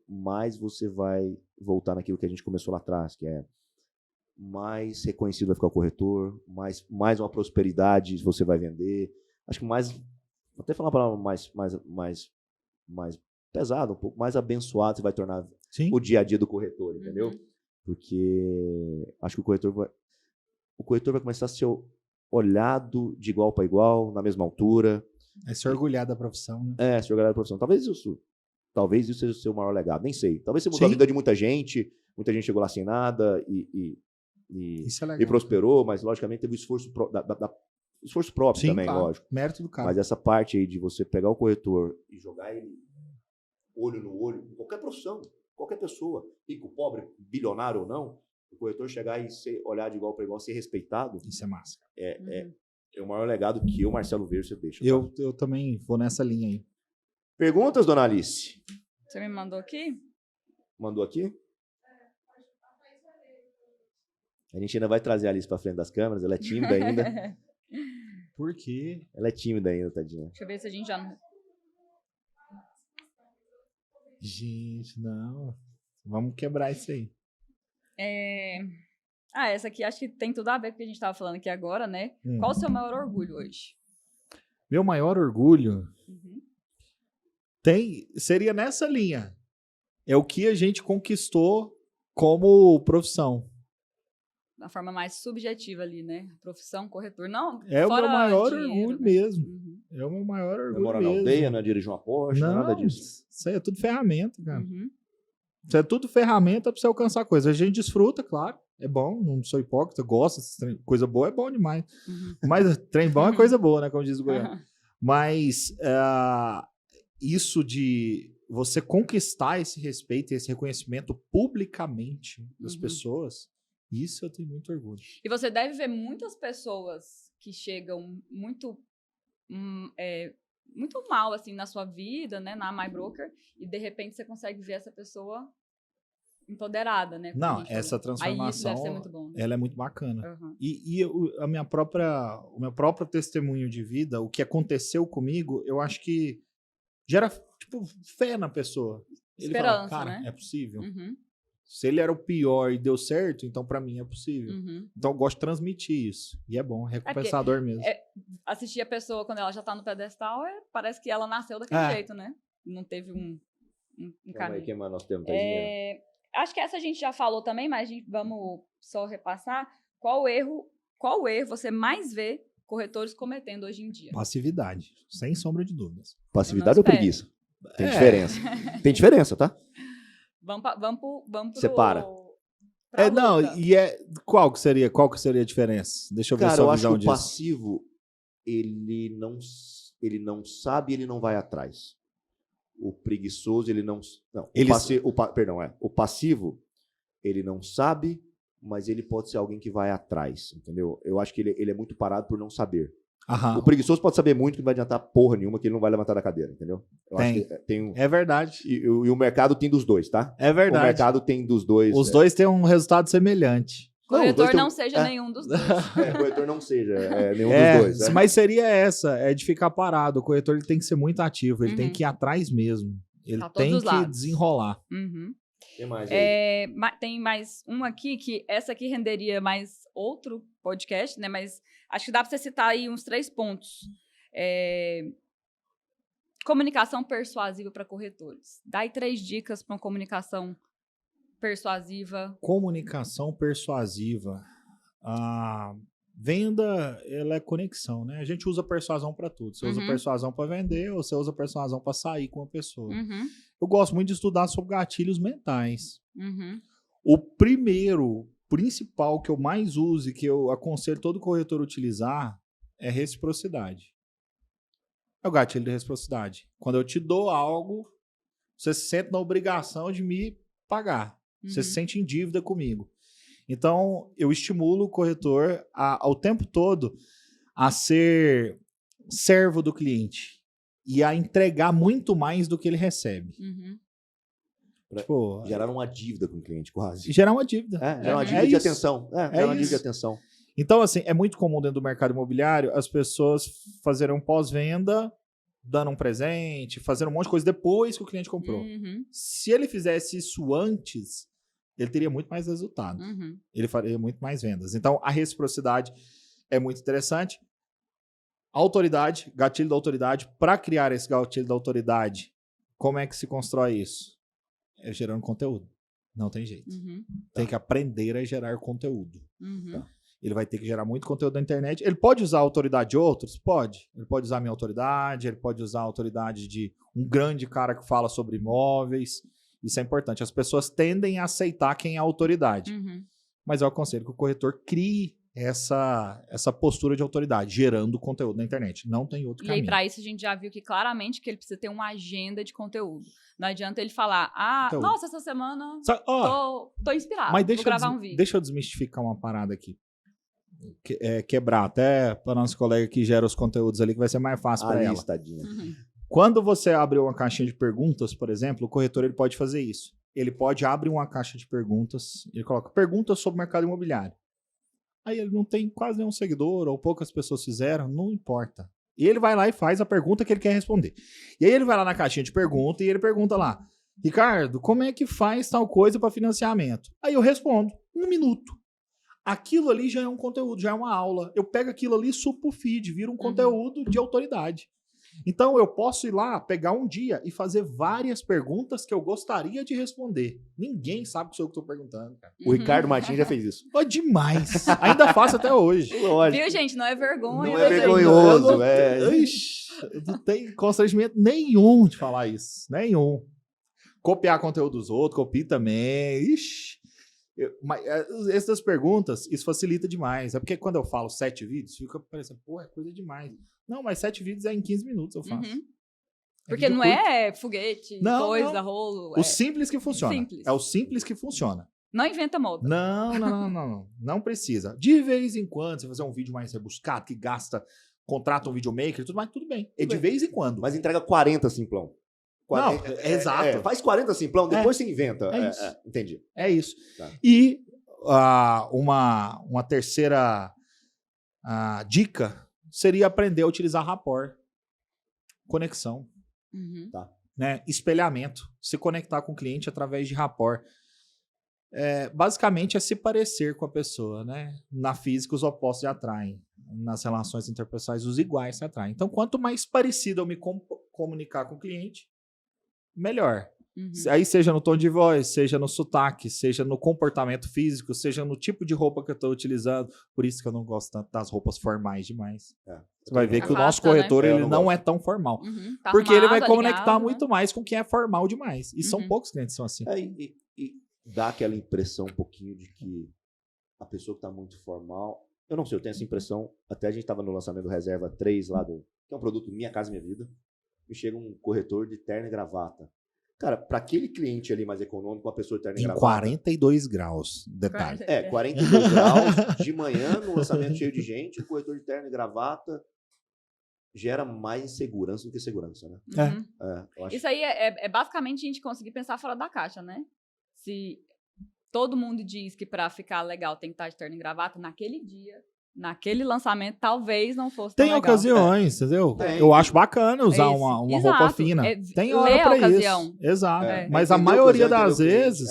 mais você vai voltar naquilo que a gente começou lá atrás, que é mais reconhecido vai ficar o corretor, mais uma prosperidade você vai vender. Acho que mais, vou até falar uma palavra mais pesada, um pouco mais abençoado você vai tornar Sim. o dia a dia do corretor, entendeu? Porque acho que o corretor vai começar a ser olhado de igual para igual, na mesma altura. É se orgulhar da profissão, né? Se jogar na profissão. Talvez isso seja o seu maior legado, nem sei. Talvez você mudou a Sim. vida de muita gente chegou lá sem nada e Isso é legal. e prosperou, mas logicamente teve o esforço, esforço próprio Sim, também, claro. lógico. Mérito do cara. Mas essa parte aí de você pegar o corretor e jogar ele olho no olho, em qualquer profissão, qualquer pessoa, rico, pobre, bilionário ou não, o corretor chegar e olhar de igual para igual, ser respeitado, Isso é massa. é o maior legado que eu, Marcelo Verso, deixo. Eu também vou nessa linha aí. Perguntas, dona Alice? Você me mandou aqui? Mandou aqui? A gente ainda vai trazer a Alice para frente das câmeras, ela é tímida ainda. Por quê? Ela é tímida ainda, tadinha. Deixa eu ver se a gente já não... Gente, não. Vamos quebrar isso aí. Essa aqui acho que tem tudo a ver com o que a gente estava falando aqui agora, né? Qual o seu maior orgulho hoje? Meu maior orgulho seria nessa linha. É o que a gente conquistou como profissão. Da forma mais subjetiva ali, né? Profissão, corretor. Não, É o meu fora maior dinheiro, orgulho né? mesmo. É o meu maior Não orgulho mora na mesmo. aldeia, não dirige uma Porsche, Não, nada disso. isso aí é tudo ferramenta, cara. Uhum. Isso é tudo ferramenta pra você alcançar coisa. A gente desfruta, claro. É bom, não sou hipócrita, gosto. Coisa boa é bom demais. Mas trem bom é coisa boa, né? Como diz o goiano. Mas isso de você conquistar esse respeito e esse reconhecimento publicamente das pessoas, isso eu tenho muito orgulho. E você deve ver muitas pessoas que chegam muito muito mal assim na sua vida, né, na MyBroker, e de repente você consegue ver essa pessoa empoderada, né? Não, como a gente essa falou. Aí isso deve transformação, ser muito bom, né? ela é muito bacana. Uhum. E o meu próprio testemunho de vida, o que aconteceu comigo, eu acho que gera, tipo, fé na pessoa. Ele fala, Esperança, cara, né? é possível. Uhum. Se ele era o pior e deu certo, então pra mim é possível. Uhum. Então eu gosto de transmitir isso. E é bom, é recompensador mesmo. Assistir a pessoa quando ela já tá no pedestal, parece que ela nasceu daquele jeito, né? Não teve um caminho. Aí, quem mais nós temos, tadinha? Acho que essa a gente já falou também, mas vamos só repassar. Qual erro você mais vê corretores cometendo hoje em dia? Passividade, sem sombra de dúvidas. Passividade ou espere. preguiça? Tem diferença. Tem diferença, tá? Vamos pro... Separa. pra Não, luta. qual que seria a diferença? Deixa eu ver Cara, sua eu acho que visão o disso. passivo, ele não sabe, ele não vai atrás. O preguiçoso, ele não... Não, o passivo, ele não sabe, mas ele pode ser alguém que vai atrás, entendeu? Eu acho que ele é muito parado por não saber. Aham. O preguiçoso pode saber muito que não vai adiantar porra nenhuma, que ele não vai levantar da cadeira, entendeu? Eu acho que tem É verdade. E o mercado tem dos dois, tá? É verdade. O mercado tem dos dois. Os dois têm um resultado semelhante. Corretor não seja nenhum dos dois. Corretor não seja nenhum dos dois. Né? Mas seria é de ficar parado. O corretor ele tem que ser muito ativo, ele tem que ir atrás mesmo. Ele Pra todos tem os que lados. desenrolar. Uhum. Tem mais aí? Tem mais um aqui, que essa aqui renderia mais outro podcast, né? Mas acho que dá para você citar aí uns 3 pontos. Comunicação persuasiva para corretores. Dá aí 3 dicas para uma comunicação persuasiva. Comunicação persuasiva. A venda, ela é conexão, né? A gente usa persuasão para tudo. Você usa persuasão para vender ou você usa persuasão para sair com a pessoa. Uhum. Eu gosto muito de estudar sobre gatilhos mentais. Uhum. O principal que eu mais uso e que eu aconselho todo corretor a utilizar é reciprocidade. É o gatilho de reciprocidade. Quando eu te dou algo, você se sente na obrigação de me pagar. Você se sente em dívida comigo. Então, eu estimulo o corretor ao tempo todo a ser servo do cliente e a entregar muito mais do que ele recebe. Tipo, Gerar uma dívida com o cliente, quase. gerar uma dívida. Gerar uma dívida de atenção. Gerar uma dívida de atenção. Então, assim, é muito comum dentro do mercado imobiliário as pessoas fazerem um pós-venda, dando um presente, fazendo um monte de coisa depois que o cliente comprou. Se ele fizesse isso antes, ele teria muito mais resultado. Ele faria muito mais vendas. Então, a reciprocidade é muito interessante. Autoridade, gatilho da autoridade. Para criar esse gatilho da autoridade, como é que se constrói isso? É gerando conteúdo. Não tem jeito. Tem que aprender a gerar conteúdo. Tá? Ele vai ter que gerar muito conteúdo na internet. Ele pode usar a autoridade de outros? Pode. Ele pode usar a minha autoridade, ele pode usar a autoridade de um grande cara que fala sobre imóveis. Isso é importante. As pessoas tendem a aceitar quem é a autoridade. Mas eu aconselho que o corretor crie essa postura de autoridade, gerando conteúdo na internet. Não tem outro caminho. E aí, para isso, a gente já viu que claramente que ele precisa ter uma agenda de conteúdo. Não adianta ele falar, conteúdo. Nossa, essa semana tô inspirado, mas vou gravar um vídeo. Deixa eu desmistificar uma parada aqui. Quebrar até para nosso colega que gera os conteúdos ali, que vai ser mais fácil para ela. Quando você abre uma caixinha de perguntas, por exemplo, o corretor ele pode fazer isso. Ele pode abrir uma caixa de perguntas, ele coloca perguntas sobre o mercado imobiliário. Aí ele não tem quase nenhum seguidor, ou poucas pessoas fizeram, não importa. E ele vai lá e faz a pergunta que ele quer responder. E aí ele vai lá na caixinha de pergunta e ele pergunta lá, Ricardo, como é que faz tal coisa para financiamento? Aí eu respondo, 1 minuto. Aquilo ali já é um conteúdo, já é uma aula. Eu pego aquilo ali, supo o feed, vira um conteúdo de autoridade. Então, eu posso ir lá, pegar um dia e fazer várias perguntas que eu gostaria de responder. Ninguém sabe que sou eu que estou perguntando, cara. O Ricardo Martins já fez isso. Demais. Ainda faço até hoje. Viu, gente? Não é vergonha. Não é vergonhoso, Não tem constrangimento nenhum de falar isso. Nenhum. Copiar conteúdo dos outros, copie também. Ixi. Mas essas perguntas, isso facilita demais. É porque quando eu falo 7 vídeos, fica parecendo, é coisa demais. Não, mas 7 vídeos é em 15 minutos eu faço. Porque não é foguete, coisa, rolo. O simples que funciona. Simples. É o simples que funciona. Não inventa moda. Não. Não precisa. De vez em quando, você fazer um vídeo mais rebuscado, que contrata um videomaker e tudo mais, tudo bem. De vez em quando. Mas entrega 40 simplão. 40, exato. Faz 40 simplão, depois você inventa. Isso. Entendi. É isso. Tá. E uma terceira dica seria aprender a utilizar rapport. Conexão. Tá. Né? Espelhamento. Se conectar com o cliente através de rapport. Basicamente é se parecer com a pessoa. Né? Na física, os opostos se atraem. Nas relações interpessoais, os iguais se atraem. Então, quanto mais parecido eu me comunicar com o cliente, melhor. Aí seja no tom de voz, seja no sotaque, seja no comportamento físico, seja no tipo de roupa que eu estou utilizando. Por isso que eu não gosto tanto das roupas formais demais. Você vai ver que o nosso corretor ele não é tão formal. Tá porque arrumado, ele vai conectar ligado, muito mais com quem é formal demais. E são poucos clientes que são assim. E dá aquela impressão um pouquinho de que a pessoa que está muito formal... Eu não sei, eu tenho essa impressão. Até a gente estava no lançamento do Reserva 3, lá que é um produto Minha Casa Minha Vida. E chega um corretor de terno e gravata. Cara, para aquele cliente ali mais econômico, uma pessoa de terno e gravata... 42 graus, detalhe. 42 graus, de manhã, no lançamento cheio de gente, o corretor de terno e gravata gera mais insegurança do que segurança, né? Eu acho... Isso aí é basicamente a gente conseguir pensar fora da caixa, né? Se todo mundo diz que para ficar legal tem que estar de terno e gravata, naquele dia... Naquele lançamento, talvez não fosse tão legal. Tem ocasiões, entendeu? Eu acho bacana usar uma roupa fina. Tem hora pra isso. Exato. Mas a maioria das vezes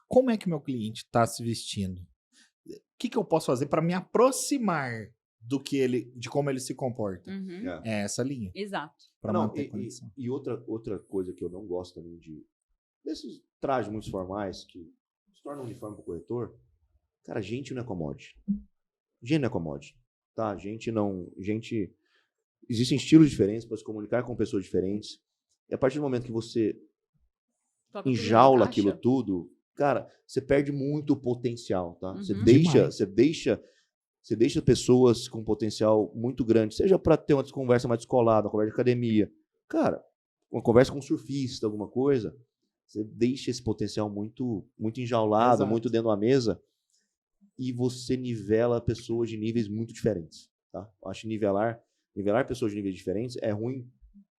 como é que meu cliente está se vestindo? O que eu posso fazer para me aproximar de como ele se comporta? É essa linha. Exato. Para manter a conexão. E outra coisa que eu não gosto também desses trajes muito formais que se tornam uniforme para o corretor. Cara, gente não é commodity. Gente não é commodity. Tá? Existem estilos diferentes para se comunicar com pessoas diferentes. E a partir do momento que você enjaula aquilo tudo, cara, você perde muito potencial, tá? Você deixa pessoas com potencial muito grande, seja para ter uma conversa mais descolada, uma conversa de academia. Cara, uma conversa com um surfista, alguma coisa, você deixa esse potencial muito, muito enjaulado, Exato. muito dentro de uma mesa, e você nivela pessoas de níveis muito diferentes. Tá? Eu acho que nivelar pessoas de níveis diferentes é ruim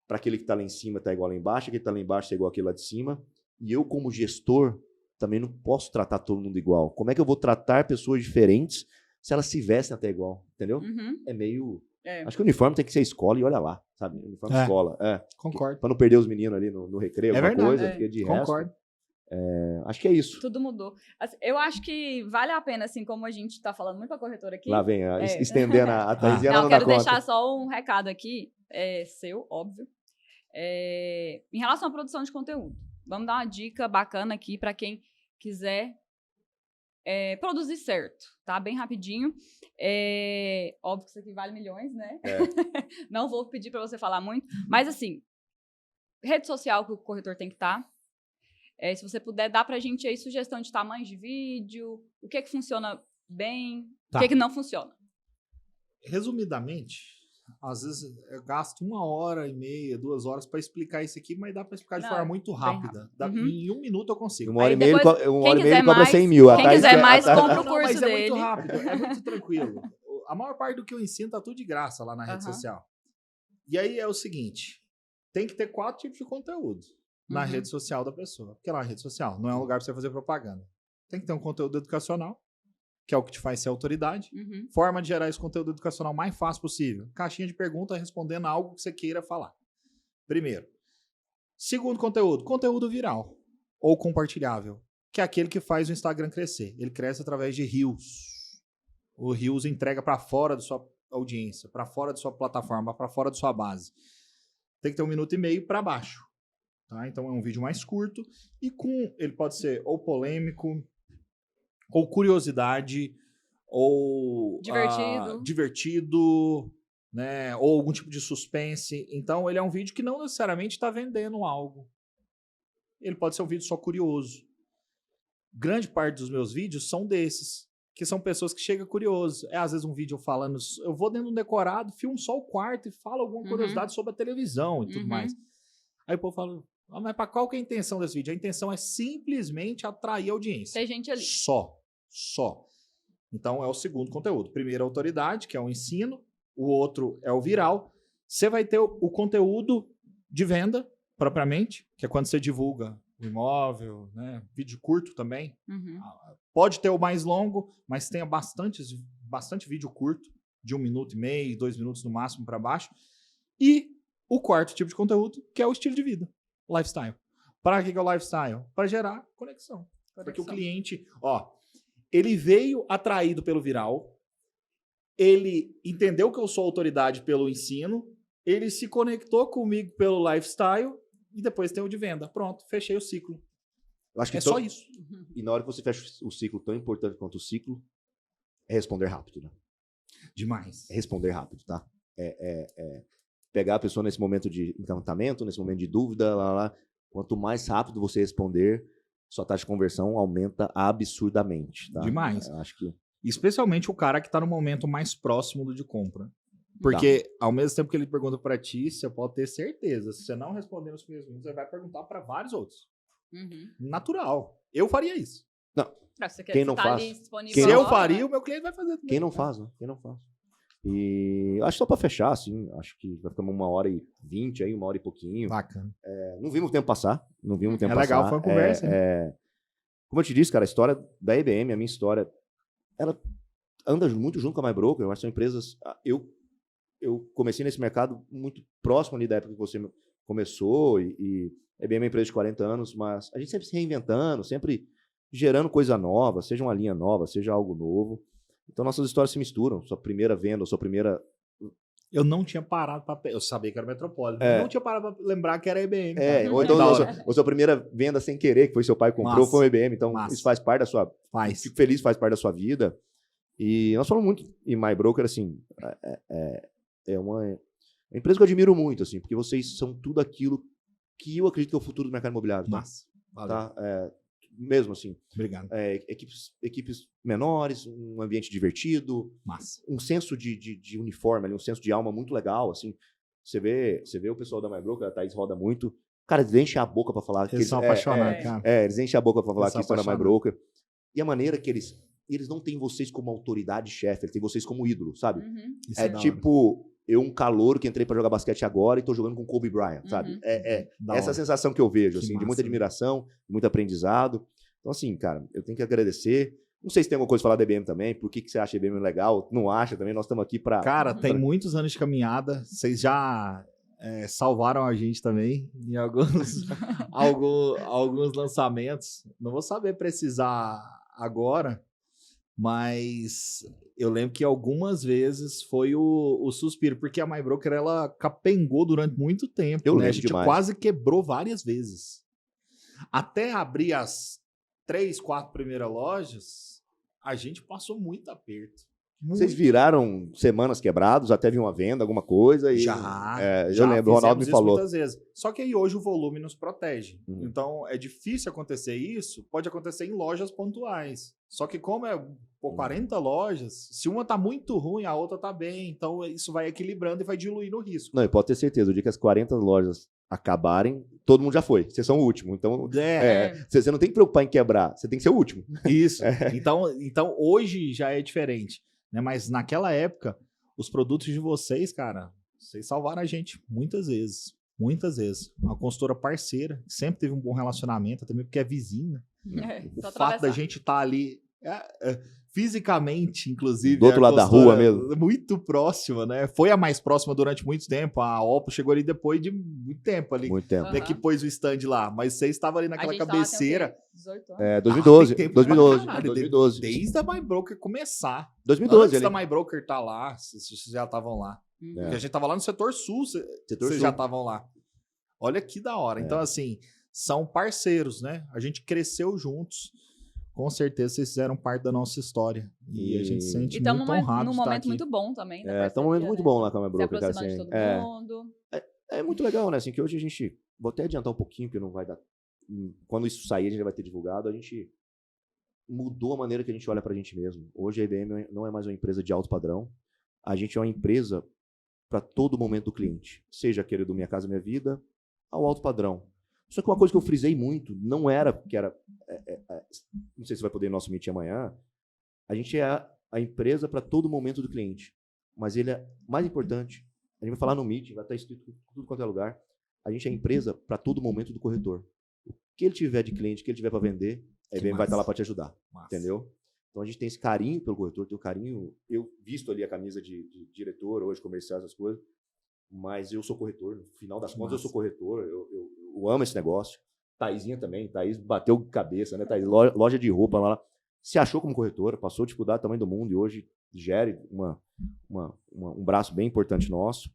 para aquele que está lá em cima estar igual lá embaixo, aquele que está lá embaixo é igual aquele lá de cima. E eu, como gestor, também não posso tratar todo mundo igual. Como é que eu vou tratar pessoas diferentes se elas se vestem até igual? Entendeu? Uhum. É meio... É. Acho que o uniforme tem que ser escola e olha lá, sabe? Uniforme escola. Concordo. Para não perder os meninos ali no recreio, alguma verdade. coisa, porque de Concordo. resto... acho que é isso. Tudo mudou. Assim, eu acho que vale a pena, assim, como a gente está falando muito para a corretora aqui. Lá vem, estendendo a Thaís, ela Não, não quero dá conta. deixar só um recado aqui, seu, óbvio. Em relação à produção de conteúdo. Vamos dar uma dica bacana aqui para quem quiser produzir certo, tá? Bem rapidinho. Óbvio que isso aqui vale milhões, né? Não vou pedir para você falar muito, mas assim, rede social que o corretor tem que estar. Se você puder dar pra gente aí sugestão de tamanho de vídeo, o que funciona bem, o que não funciona. Resumidamente, às vezes eu gasto 1h30, 2 horas para explicar isso aqui, mas dá para explicar de forma muito rápida. Em 1 minuto eu consigo. Uma hora e meia ele quiser cobra mais, 100 mil. Quem quiser mais, compra o Não, curso mas dele. é muito rápido, é muito tranquilo. A maior parte do que eu ensino tá tudo de graça lá na rede social. E aí é o seguinte, tem que ter 4 tipos de conteúdo na rede social da pessoa. Porque lá na rede social não é um lugar para você fazer propaganda. Tem que ter um conteúdo educacional, que é o que te faz ser autoridade. Forma de gerar esse conteúdo educacional mais fácil possível. Caixinha de pergunta respondendo algo que você queira falar. Primeiro. Segundo conteúdo viral ou compartilhável, que é aquele que faz o Instagram crescer. Ele cresce através de Reels. O Reels entrega para fora da sua audiência, para fora da sua plataforma, para fora da sua base. Tem que ter 1,5 minutos para baixo. Tá? Então é um vídeo mais curto e ele pode ser ou polêmico, ou curiosidade, ou divertido, né? Ou algum tipo de suspense. Então ele é um vídeo que não necessariamente está vendendo algo. Ele pode ser um vídeo só curioso. Grande parte dos meus vídeos são desses, que são pessoas que chegam curioso. Às vezes um vídeo falando, eu vou dentro de um decorado, filmo só o quarto e falo alguma curiosidade sobre a televisão e tudo mais. Aí o povo fala, mas para qual que é a intenção desse vídeo? A intenção é simplesmente atrair audiência. Tem gente ali. Só. Então é o segundo conteúdo. Primeiro, a autoridade, que é o ensino. O outro é o viral. Você vai ter o conteúdo de venda, propriamente, que é quando você divulga o imóvel, né? Vídeo curto também. Pode ter o mais longo, mas tenha bastante vídeo curto, de 1,5 minutos, 2 minutos no máximo para baixo. E o quarto tipo de conteúdo, que é o estilo de vida. Lifestyle. Para que é o lifestyle? Para gerar conexão. Porque o cliente, ele veio atraído pelo viral, ele entendeu que eu sou autoridade pelo ensino, ele se conectou comigo pelo lifestyle e depois tem o de venda. Pronto, fechei o ciclo. Eu acho que só isso. E na hora que você fecha o ciclo, tão importante quanto o ciclo, é responder rápido, né? Demais. É responder rápido, tá? Pegar a pessoa nesse momento de encantamento, nesse momento de dúvida, quanto mais rápido você responder, sua taxa de conversão aumenta absurdamente, tá? Demais. Acho que... Especialmente o cara que está no momento mais próximo do de compra. Porque ao mesmo tempo que ele pergunta para ti, você pode ter certeza, se você não responder nos primeiros minutos, você vai perguntar para vários outros. Natural. Eu faria isso. Não. Quem não faz? Se eu faria, o meu cliente vai fazer também. Quem não faz, né? Quem não faz. E acho que só para fechar, assim, acho que vai ficar 1h20 aí, 1 hora e pouquinho. Bacana. Não vimos o tempo passar. É legal, foi uma conversa. Como eu te disse, cara, a história da EBM, a minha história, ela anda muito junto com a MyBroker. Eu acho que são empresas... Eu comecei nesse mercado muito próximo ali da época que você começou, e a EBM é uma empresa de 40 anos, mas a gente sempre se reinventando, sempre gerando coisa nova, seja uma linha nova, seja algo novo. Então, nossas histórias se misturam. Sua primeira venda, sua primeira... Eu não tinha parado para... Eu sabia que era Metropolitan. Eu não tinha parado para lembrar que era EBM. Ou então, ou sua primeira venda sem querer, que foi seu pai comprou, foi um EBM. Então, isso faz parte da sua... Fico feliz, faz parte da sua vida. E nós falamos muito em MyBroker, assim, é uma empresa que eu admiro muito, assim, porque vocês são tudo aquilo que eu acredito que é o futuro do mercado imobiliário. Massa. Valeu. Tá? Mesmo assim. Obrigado. Equipes menores, um ambiente divertido, massa, um senso de uniforme, um senso de alma muito legal, assim. Você vê o pessoal da MyBroker, a Thaís roda muito. Cara, eles enchem a boca pra falar. Eles são apaixonados, cara. Eles enchem a boca pra falar Eles que são estão na apaixonados. MyBroker. E a maneira que eles não têm vocês como autoridade chefe, eles têm vocês como ídolo, sabe? Isso É da hora. tipo, eu um calouro que entrei pra jogar basquete agora e tô jogando com Kobe Bryant, sabe? Da Essa hora. sensação que eu vejo, Que assim, de massa, muita velho. admiração, de muito aprendizado. Então, assim, cara, eu tenho que agradecer. Não sei se tem alguma coisa pra falar da IBM também. Por que você acha a IBM legal? Não acha também? Nós estamos aqui pra... Cara, tem muitos anos de caminhada. Vocês já salvaram a gente também em alguns lançamentos. Não vou saber precisar agora, mas eu lembro que algumas vezes foi o suspiro, porque a MyBroker, ela capengou durante muito tempo. Eu né? A lembro gente demais. quase quebrou várias vezes. Até abrir as 3, 4 primeiras lojas, a gente passou muito aperto. Vocês viraram semanas quebrados, até vi uma venda, alguma coisa. E, eu lembro, o Ronaldo me fizemos isso falou. muitas vezes. Só que aí hoje o volume nos protege. Uhum. Então é difícil acontecer isso, pode acontecer em lojas pontuais. Só que como é 40 lojas, se uma tá muito ruim, a outra tá bem. Então isso vai equilibrando e vai diluindo o risco. Não, e pode ter certeza, o dia que as 40 lojas acabarem, todo mundo já foi. Vocês são o último. Então, você não tem que preocupar em quebrar, você tem que ser o último. Isso. Então hoje já é diferente. Né? Mas naquela época, os produtos de vocês, cara, vocês salvaram a gente muitas vezes. Muitas vezes. Uma consultora parceira, que sempre teve um bom relacionamento, também porque é vizinha. O fato da gente estar ali fisicamente, inclusive. Do outro lado da rua mesmo. Muito próxima, né? Foi a mais próxima durante muito tempo. A Oppo chegou ali depois de muito tempo ali. Muito tempo. Né, que pôs o stand lá. Mas você estava ali naquela cabeceira. 18 anos. 2012. Tem tempo 2012. pra caralho, 2012. Desde a MyBroker começar. 2012 Antes ali. da MyBroker tá lá, vocês já estavam lá. Porque a gente tava lá no setor sul, vocês já estavam lá. Olha que da hora. Então, assim, são parceiros, né? A gente cresceu juntos. Com certeza vocês fizeram parte da nossa história. E a gente se sente muito honrado num de estar momento aqui. muito bom também. Tá um momento muito bom lá com a Se MyBroker, cara. aproximando Assim, de todo mundo. É muito legal, né? Assim, que hoje a gente... Vou até adiantar um pouquinho, porque não vai dar... Quando isso sair, a gente já vai ter divulgado. A gente mudou a maneira que a gente olha pra gente mesmo. Hoje a IBM não é mais uma empresa de alto padrão. A gente é uma empresa para todo momento do cliente. Seja aquele do Minha Casa Minha Vida, ao alto padrão. Só que uma coisa que eu frisei muito, não era que era... não sei se vai poder ir no nosso meeting amanhã. A gente é a empresa para todo momento do cliente. Mas ele é mais importante. A gente vai falar no meeting, vai estar escrito em tudo quanto é lugar. A gente é a empresa para todo momento do corretor. O que ele tiver de cliente, o que ele tiver para vender, a IBM vai estar lá para te ajudar. Massa. Entendeu? Então a gente tem esse carinho pelo corretor, tem o carinho... Eu visto ali a camisa de diretor, hoje comercial, essas coisas. Mas eu sou corretor. No final das contas, eu sou corretor. Eu amo esse negócio. Taizinha também. Thaís bateu cabeça, né? Thaís, loja de roupa lá. Se achou como corretora, passou a dificuldade do tamanho do mundo e hoje gere um braço bem importante nosso.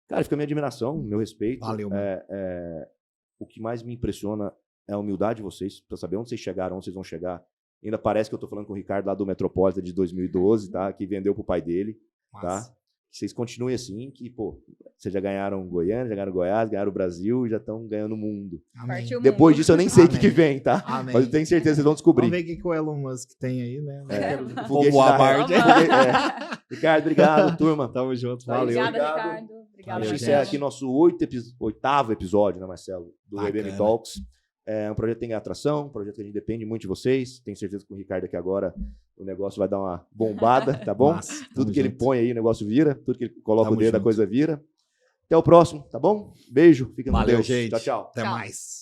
Cara, fica a minha admiração, meu respeito. Valeu, mano. O que mais me impressiona é a humildade de vocês, para saber onde vocês chegaram, onde vocês vão chegar. Ainda parece que eu estou falando com o Ricardo lá do Metropolitan de 2012, tá? Que vendeu pro pai dele, tá? Vocês continuem assim, que, pô, vocês já ganharam Goiânia, já ganharam Goiás, ganharam o Brasil e já estão ganhando o mundo. Partiu o Depois mundo. disso eu nem sei o Amém. que vem, tá? Amém. Mas eu tenho certeza que vocês vão descobrir. Vamos ver o que o Elon Musk tem aí, né? Foguete Povoar da Marte. rede. Ricardo, obrigado, turma. Tamo junto, valeu. Obrigada, Obrigado. Ricardo. Obrigada, A gente gente. encerra aqui nosso 8º episódio, né, Marcelo? Do Bacana. IBM Talks. É um projeto que tem atração, um projeto que a gente depende muito de vocês. Tenho certeza que com o Ricardo aqui agora o negócio vai dar uma bombada, tá bom? Massa, tamo Tudo que ele junto. põe aí, o negócio vira. Tudo que ele coloca Tamo o dedo, a junto. coisa vira. Até o próximo, tá bom? Beijo, fica com Valeu, Deus. gente. Tchau, tchau. Até Tchau. mais.